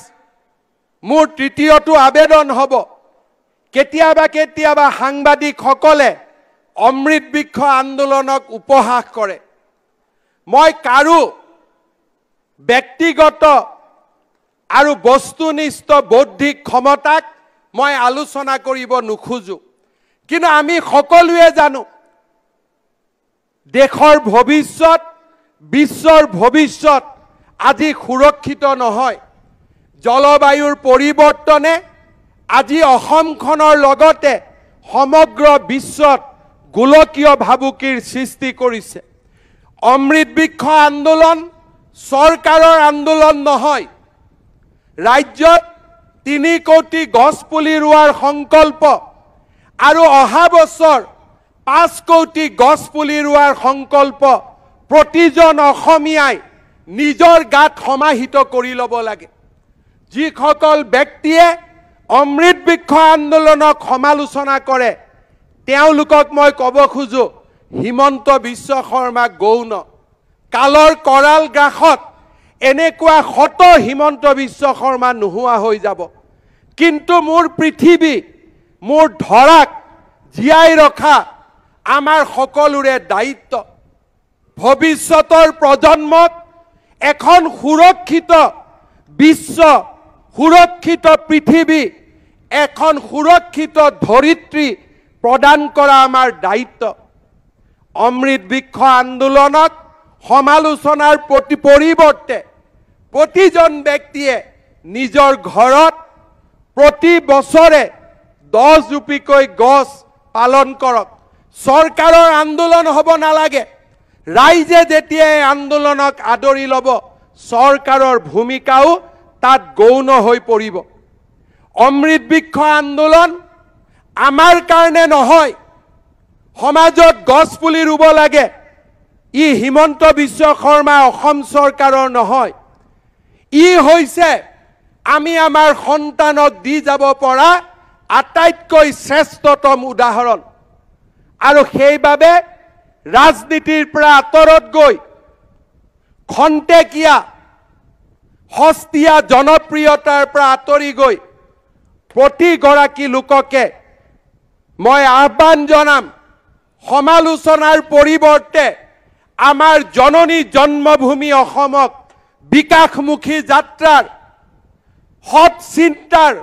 মোৰ তৃতীয়টো আবেদন হ'ব, কেতিয়াবা কেতিয়াবা সাংবাদিকসকলে অমৃত বৃক্ষ আন্দোলনক উপহাস কৰে। মই কাৰো ব্যক্তিগত আৰু বস্তুনিষ্ঠ বৌদ্ধিক ক্ষমতাক মই আলোচনা কৰিব নোখোজো, কিন্তু আমি সকলোৱে জানো দেশৰ ভৱিষ্যত, বিশ্বৰ ভৱিষ্যত আজি সুৰক্ষিত নহয়। জলবায়ুৰ পৰিৱৰ্তনে আজি অসমখনৰ লগতে সমগ্ৰ বিশ্বত গোলকীয় ভাবুকিৰ সৃষ্টি কৰিছে। অমৃত বৃক্ষ আন্দোলন চৰকাৰৰ আন্দোলন নহয়। ৰাজ্যত 3 কোটি গছ পুলি ৰোৱাৰ সংকল্প আৰু অহা বছৰ 5 কোটি গছ পুলি ৰোৱাৰ সংকল্প প্ৰতিজন অসমীয়াই নিজৰ গাত সমাহিত কৰি ল'ব লাগে। যিসকল ব্যক্তিয়ে অমৃত বৃক্ষ আন্দোলনক সমালোচনা কৰে তেওঁলোকক মই ক'ব খোজো, হিমন্ত বিশ্ব শৰ্মা গৌণ। কালৰ কৰাল গ্ৰাসত এনেকুৱা শত হিমন্ত বিশ্ব শৰ্মা নোহোৱা হৈ যাব, কিন্তু মোৰ পৃথিৱী, মোৰ ধৰাক জীয়াই ৰখা আমাৰ সকলোৰে দায়িত্ব। ভৱিষ্যতৰ প্ৰজন্মক এখন সুৰক্ষিত বিশ্ব, সুৰক্ষিত পৃথিৱী, এখন সুৰক্ষিত ধৰিত্ৰী প্ৰদান কৰা আমাৰ দায়িত্ব। অমৃত বৃক্ষ আন্দোলনক সমালোচনাৰ পৰিৱৰ্তে প্ৰতিজন ব্যক্তিয়ে নিজৰ ঘৰত প্ৰতি বছৰে 10 জোপিকৈ গছ পালন কৰক। চৰকাৰৰ আন্দোলন হ'ব নালাগে। ৰাইজে যেতিয়া এই আন্দোলনক আদৰি ল'ব, চৰকাৰৰ ভূমিকাও তাত গৌণ হৈ পৰিব। অমৃত বৃক্ষ আন্দোলন আমাৰ কাৰণে নহয়, সমাজত গছ পুলি ৰুব লাগে। ই হিমন্ত বিশ্ব শৰ্মা অসম চৰকাৰৰ নহয়, ই হৈছে আমি আমাৰ সন্তানক দি যাব পৰা আটাইতকৈ শ্ৰেষ্ঠতম উদাহৰণ। আৰু সেইবাবে ৰাজনীতিৰ পৰা আঁতৰত গৈ খন্তেকীয়া সস্তীয়া জনপ্ৰিয়তাৰ পৰা আঁতৰি গৈ প্ৰতিগৰাকী লোককে মই আহ্বান জনাম, সমালোচনাৰ পৰিৱৰ্তে আমাৰ জননী জন্মভূমি অসমক বিকাশমুখী যাত্ৰাৰ, সৎ চিন্তাৰ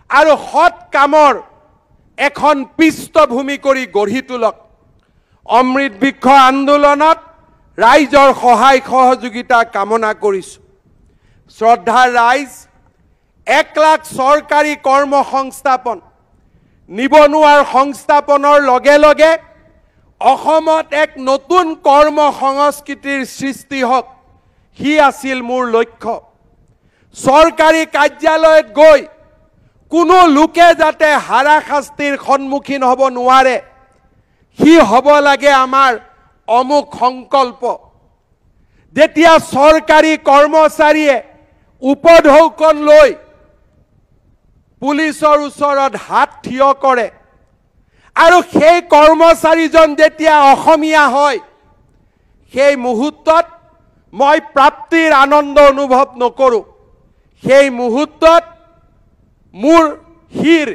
আৰু সৎ কামৰ এখন পৃষ্ঠভূমি কৰি গঢ়ি তোলক। অমৃত বৃক্ষ আন্দোলনত ৰাইজৰ সহায় সহযোগিতা কামনা কৰিছোঁ। শ্ৰদ্ধাৰ ৰাইজ, 1 লাখ চৰকাৰী কৰ্মসংস্থাপন, নিবনুৱাৰ সংস্থাপনৰ লগে লগে অসমত এক নতুন কৰ্ম সংস্কৃতিৰ সৃষ্টি হওক হি আছিল মোৰ লক্ষ্য চৰকাৰী কাৰ্যালয়ত গৈ কোনো লোকে যাতে হাৰাশাস্তিৰ সন্মুখীন হ'ব নোৱাৰে হি হ'ব লাগে আমাৰ অমুক সংকল্প যেতিয়া চৰকাৰী কৰ্মচাৰীয়ে উপঢৌকন লৈ পুলিচৰ ওচৰত হাত থিয় কৰে আৰু সেই কৰ্মচাৰীজন যেতিয়া অসমীয়া হয় সেই মুহূৰ্তত মই প্ৰাপ্তিৰ আনন্দ অনুভৱ নকৰোঁ সেই মুহূৰ্তত মোৰ শিৰ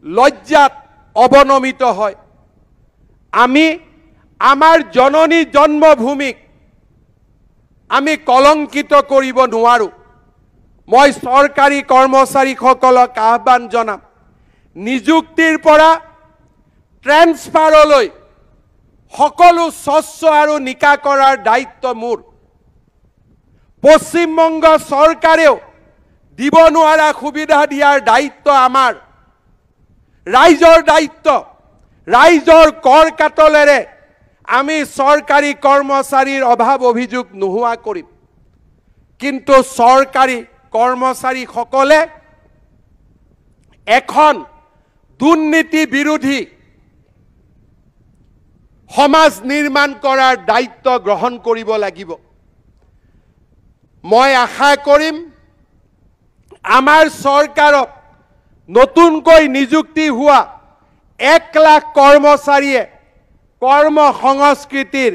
লজ্জাত অৱনমিত হয় আমি আমাৰ জননী জন্মভূমিক আমি কলংকিত কৰিব নোৱাৰোঁ মই চৰকাৰী কৰ্মচাৰীসকলক আহ্বান জনাম নিযুক্তিৰ পৰা ট্ৰেন্সফাৰলৈ সকলো স্বচ্ছ আৰু নিকা কৰাৰ দায়িত্ব মোৰ পশ্চিমবংগ চৰকাৰেও দিব নোৱাৰা সুবিধা দিয়াৰ দায়িত্ব আমাৰ ৰাইজৰ দায়িত্ব ৰাইজৰ কৰ কাটলেৰে আমি চৰকাৰী কৰ্মচাৰীৰ অভাৱ অভিযোগ নোহোৱা কৰিম কিন্তু চৰকাৰী কৰ্মচাৰীসকলে এখন দুৰ্নীতি বিৰোধী সমাজ নিৰ্মাণ কৰাৰ দায়িত্ব গ্ৰহণ কৰিব লাগিব মই আশা কৰিম আমাৰ চৰকাৰক নতুনকৈ নিযুক্তি হোৱা 1 লাখ কৰ্মচাৰীয়ে কৰ্ম সংস্কৃতিৰ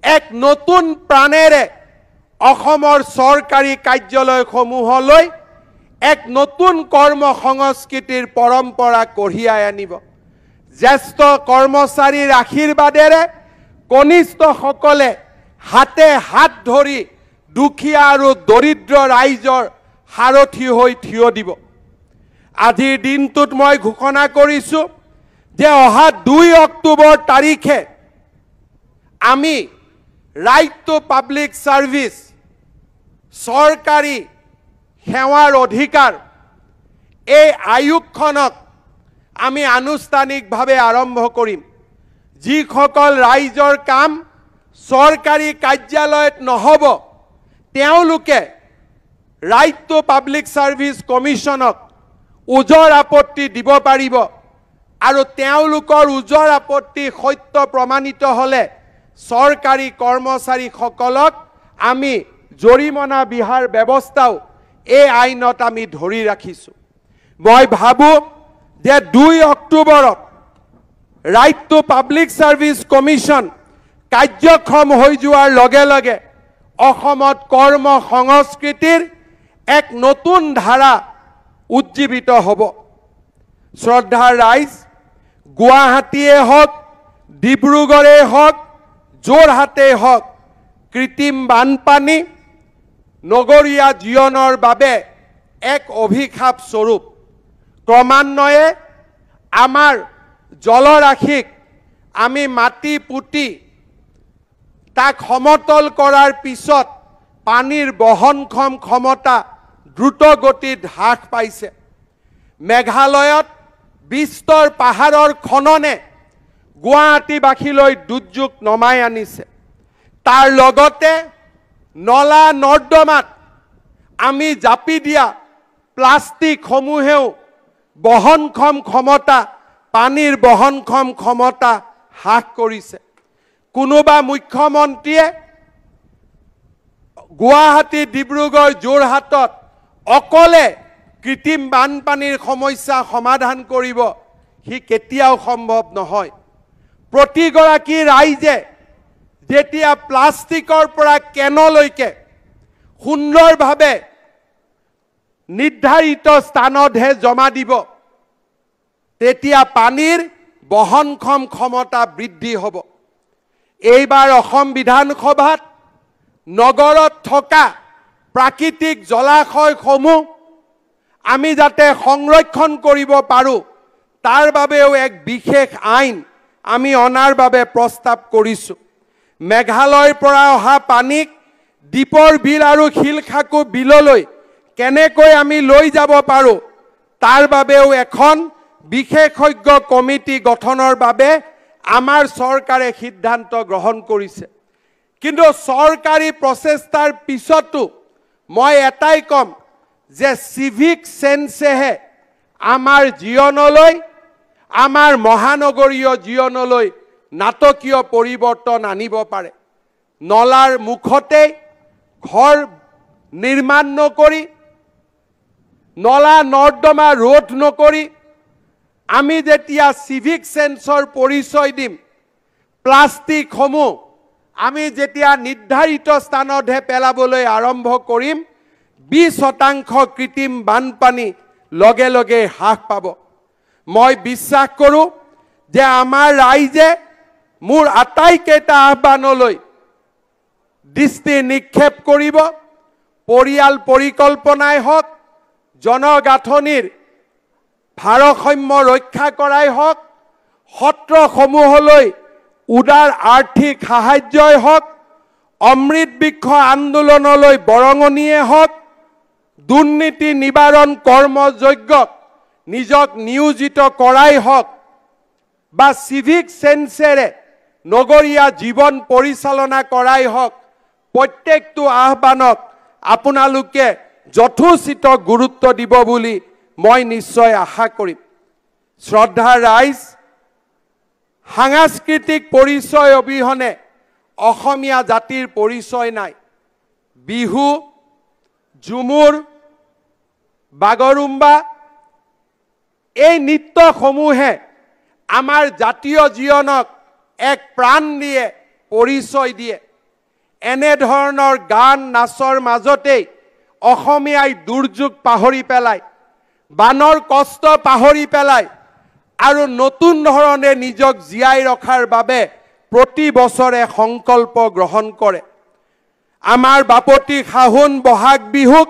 এক নতুন প্ৰাণেৰে অসমৰ চৰকাৰী কাৰ্যালয়সমূহলৈ এক নতুন কৰ্ম সংস্কৃতিৰ পৰম্পৰা কঢ়িয়াই আনিব জ্যেষ্ঠ কৰ্মচাৰীৰ আশীৰ্বাদেৰে কনিষ্ঠসকলে হাতে হাত ধৰি দুখীয়া আৰু দৰিদ্ৰ ৰাইজৰ সাৰথি হৈ থিয় দিব আজিৰ দিনটোত মই ঘোষণা কৰিছো যে অহা 2 অক্টোবৰ তাৰিখে আমি ৰাইট টু পাব্লিক সাৰ্ভিস চৰকাৰী সেৱাৰ অধিকাৰ এই আয়োগখনক আমি আনুষ্ঠানিকভাৱে আৰম্ভ কৰিম যিসকল ৰাইজৰ কাম চৰকাৰী কাৰ্যালয়ত নহব তেওঁলোকে ৰাইট টু পাব্লিক সাৰ্ভিস কমিশনক উজৰ আপত্তি দিব পাৰিব আৰু তেওঁলোকৰ উজৰ আপত্তি সত্য প্ৰমাণিত হলে চৰকাৰী কৰ্মচাৰীসকলক আমি জৰিমনা বিহাৰ ব্যৱস্থাও এই আইনত আমি ধৰি ৰাখিছো মই ভাবো যে 2 অক্টোবৰত right to public service commission কাৰ্যক্ষম হৈ যোৱাৰ লগে লগে অসমত কৰ্ম সংস্কৃতিৰ এক নতুন ধাৰা উজ্জীৱিত হ'ব শ্ৰদ্ধাৰ ৰাইজ গুৱাহাটীয়ে হওক ডিব্ৰুগড়ে হওক যোৰহাটে হওক কৃত্ৰিম বানপানী নগৰীয়া জীৱনৰ বাবে এক অভিশাপ স্বৰূপ ক্ৰমান্বয়ে আমাৰ জলৰাশিক আমি মাটি পুতি তাক সমতল কৰাৰ পিছত পানীৰ বহনক্ষম ক্ষমতা দ্ৰুত গতিত হ্ৰাস পাইছে মেঘালয়ত বিস্তৰ পাহাৰৰ খননে গুৱাহাটীবাসীলৈ দুৰ্যোগ নমাই আনিছে তাৰ লগতে নলা নৰ্দমাত আমি জাপি দিয়া প্লাষ্টিক সমূহেও বহনক্ষম ক্ষমতা পানীৰ বহনক্ষম ক্ষমতা হ্ৰাস কৰিছে কোনোবা মুখ্যমন্ত্ৰীয়ে গুৱাহাটী ডিব্ৰুগড় যোৰহাটত অকলে কৃত্ৰিম বানপানীৰ সমস্যা সমাধান কৰিব হি কেতিয়াও সম্ভৱ নহয় প্ৰতিগৰাকী ৰাইজে যেতিয়া প্লাষ্টিকৰ পৰা কেনলৈকে সুন্দৰভাৱে নিৰ্ধাৰিত স্থানতহে জমা দিব তেতিয়া পানীৰ বহনক্ষম ক্ষমতা বৃদ্ধি হ'ব এইবাৰ অসম বিধানসভাত নগৰত থকা প্ৰাকৃতিক জলাশয়সমূহ আমি যাতে সংৰক্ষণ কৰিব পাৰোঁ তাৰ বাবেও এক বিশেষ আইন আমি অনাৰ বাবে প্ৰস্তাৱ কৰিছোঁ মেঘালয়ৰ পৰা অহা পানীক দীপৰ বিল আৰু শিলখাকু বিললৈ কেনেকৈ আমি লৈ যাব পাৰোঁ তাৰ বাবেও এখন বিশেষজ্ঞ কমিটি গঠনৰ বাবে আমাৰ চৰকাৰে সিদ্ধান্ত গ্ৰহণ কৰিছে। কিন্তু চৰকাৰী প্ৰচেষ্টাৰ পিছতো মই এটাই কম যে সিভিক সেন্সেহে আমাৰ জীৱনলৈ, আমাৰ মহানগৰীয় জীৱনলৈ নাটকীয় পৰিৱৰ্তন আনিব পাৰে। নলাৰ মুখতে ঘৰ নিৰ্মাণ নকৰি, নলা নৰ্দমা ৰোধ নকৰি, আমি যেতিয়া সিভিক সেন্সৰ পৰিচয় দিম, প্লাষ্টিকসমূহ আমি যেতিয়া নিৰ্ধাৰিত স্থানতহে পেলাবলৈ আৰম্ভ কৰিম, 20% কৃত্ৰিম বানপানী লগে লগে হ্ৰাস পাব। মই বিশ্বাস কৰোঁ যে আমাৰ ৰাইজে মোৰ আটাইকেইটা আহ্বানলৈ দৃষ্টি নিক্ষেপ কৰিব। পৰিয়াল পৰিকল্পনাই হওক, জনগাঁথনিৰ ভাৰসাম্য ৰক্ষা কৰাই হওক, সত্ৰসমূহলৈ উদাৰ আৰ্থিক সাহায্যই হওক, অমৃত বৃক্ষ আন্দোলনলৈ বৰঙণিয়ে হওক, দুৰ্নীতি নিবাৰণ কৰ্মযজ্ঞক নিজক নিয়োজিত কৰাই হওক বা সিভিক সেন্সেৰে নগৰীয়া জীৱন পৰিচালনা কৰাই হওক, প্ৰত্যেকটো আহ্বানক আপোনালোকে যথোচিত গুৰুত্ব দিব বুলি মই নিশ্চয় আশা কৰিম। শ্ৰদ্ধা ৰাইজ, সাংস্কৃতিক পৰিচয় অবিহনে অসমীয়া জাতিৰ পৰিচয় নাই। বিহু, ঝুমুৰ, বাগৰুম্বা, এই নৃত্যসমূহে আমাৰ জাতীয় জীৱনক এক প্ৰাণ দিয়ে, পৰিচয় দিয়ে। এনেধৰণৰ গান নাচৰ মাজতেই অসমীয়াই দুৰ্যোগ পাহৰি পেলায়, বানৰ কষ্ট পাহৰি পেলায় আৰু নতুন ধৰণে নিজক জীয়াই ৰখাৰ বাবে প্ৰতি বছৰে সংকল্প গ্ৰহণ কৰে। আমাৰ বাপতি সাহোন বহাগ বিহুক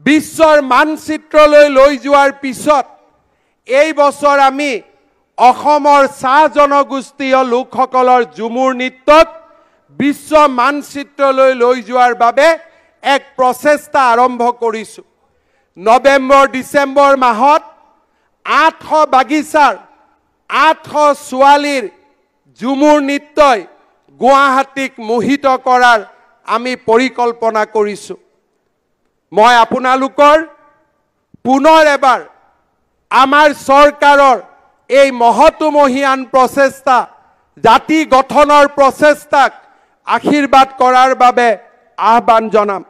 বিশ্বৰ মানচিত্ৰলৈ লৈ যোৱাৰ পিছত এই বছৰ আমি অসমৰ চাহ জনগোষ্ঠীয় লোকসকলৰ ঝুমুৰ নৃত্যক বিশ্ব মানচিত্ৰলৈ লৈ যোৱাৰ বাবে এক প্ৰচেষ্টা আৰম্ভ কৰিছোঁ। নৱেম্বৰ ডিচেম্বৰ মাহত 800 বাগিচাৰ 800 ছোৱালীৰ ঝুমুৰ নৃত্যই গুৱাহাটীক মোহিত কৰাৰ আমি পৰিকল্পনা কৰিছোঁ। মই আপোনালোকৰ পুনৰ এবাৰ আমাৰ চৰকাৰৰ এই মহৎমহীয়ান প্ৰচেষ্টা, জাতি গঠনৰ প্ৰচেষ্টাক আশীৰ্বাদ কৰাৰ বাবে আহ্বান জনাম।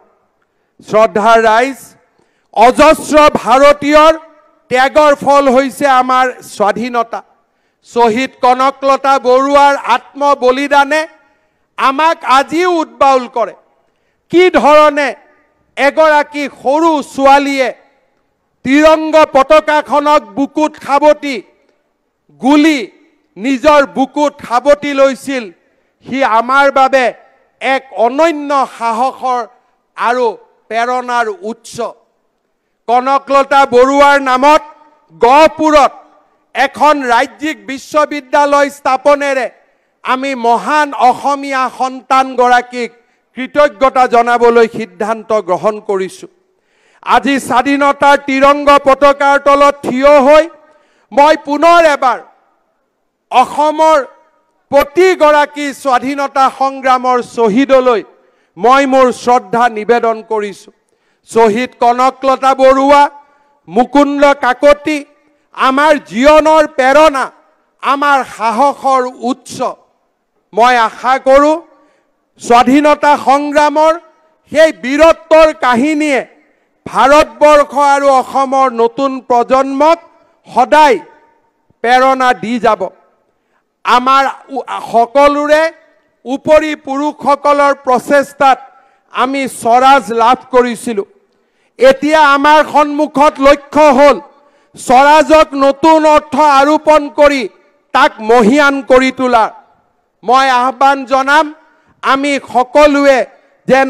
শ্ৰদ্ধাৰ ৰাইজ, অজস্ৰ ভাৰতীয়ৰ ত্যাগৰ ফল হৈছে আমাৰ স্বাধীনতা। শ্বহীদ কনকলতা বৰুৱাৰ আত্মবলিদানে আমাক আজিও উদ্বাউল কৰে। কি ধৰণে এগৰাকী সৰু ছোৱালীয়ে তিৰংগ পতাকাখনক বুকুত খাবতি গুলি নিজৰ বুকুত খাবতি লৈছিল, সি আমাৰ বাবে এক অনন্য সাহসৰ আৰু প্ৰেৰণাৰ উৎস। কনকলতা বৰুৱাৰ নামত গহপুৰত এখন ৰাজ্যিক বিশ্ববিদ্যালয় স্থাপনেৰে আমি মহান অসমীয়া সন্তানগৰাকীক কৃতজ্ঞতা জনাবলৈ সিদ্ধান্ত গ্ৰহণ কৰিছোঁ। আজি স্বাধীনতাৰ তিৰংগ পতাকাৰ তলত থিয় হৈ মই পুনৰ এবাৰ অসমৰ প্ৰতিগৰাকী স্বাধীনতা সংগ্ৰামৰ শ্বহীদলৈ মই মোৰ শ্ৰদ্ধা নিবেদন কৰিছোঁ। শ্বহীদ কনকলতা বৰুৱা, মুকুন্দ কাকতি আমাৰ জীৱনৰ প্ৰেৰণা, আমাৰ সাহসৰ উৎস। মই আশা কৰোঁ স্বাধীনতা সংগ্ৰামৰ সেই বীৰত্বৰ কাহিনীয়ে ভাৰতবৰ্ষ আৰু অসমৰ নতুন প্ৰজন্মক সদায় প্ৰেৰণা দি যাব। আমাৰ সকলোৰে উপৰি পুৰুষসকলৰ প্ৰচেষ্টাত আমি স্বৰাজ লাভ কৰিছিলোঁ। এতিয়া আমাৰ সন্মুখত লক্ষ্য হ'ল স্বৰাজক নতুন অৰ্থ আৰোপণ কৰি তাক মহীয়ান কৰি তোলা। মই আহ্বান জনাম আমি সকলোৱে যেন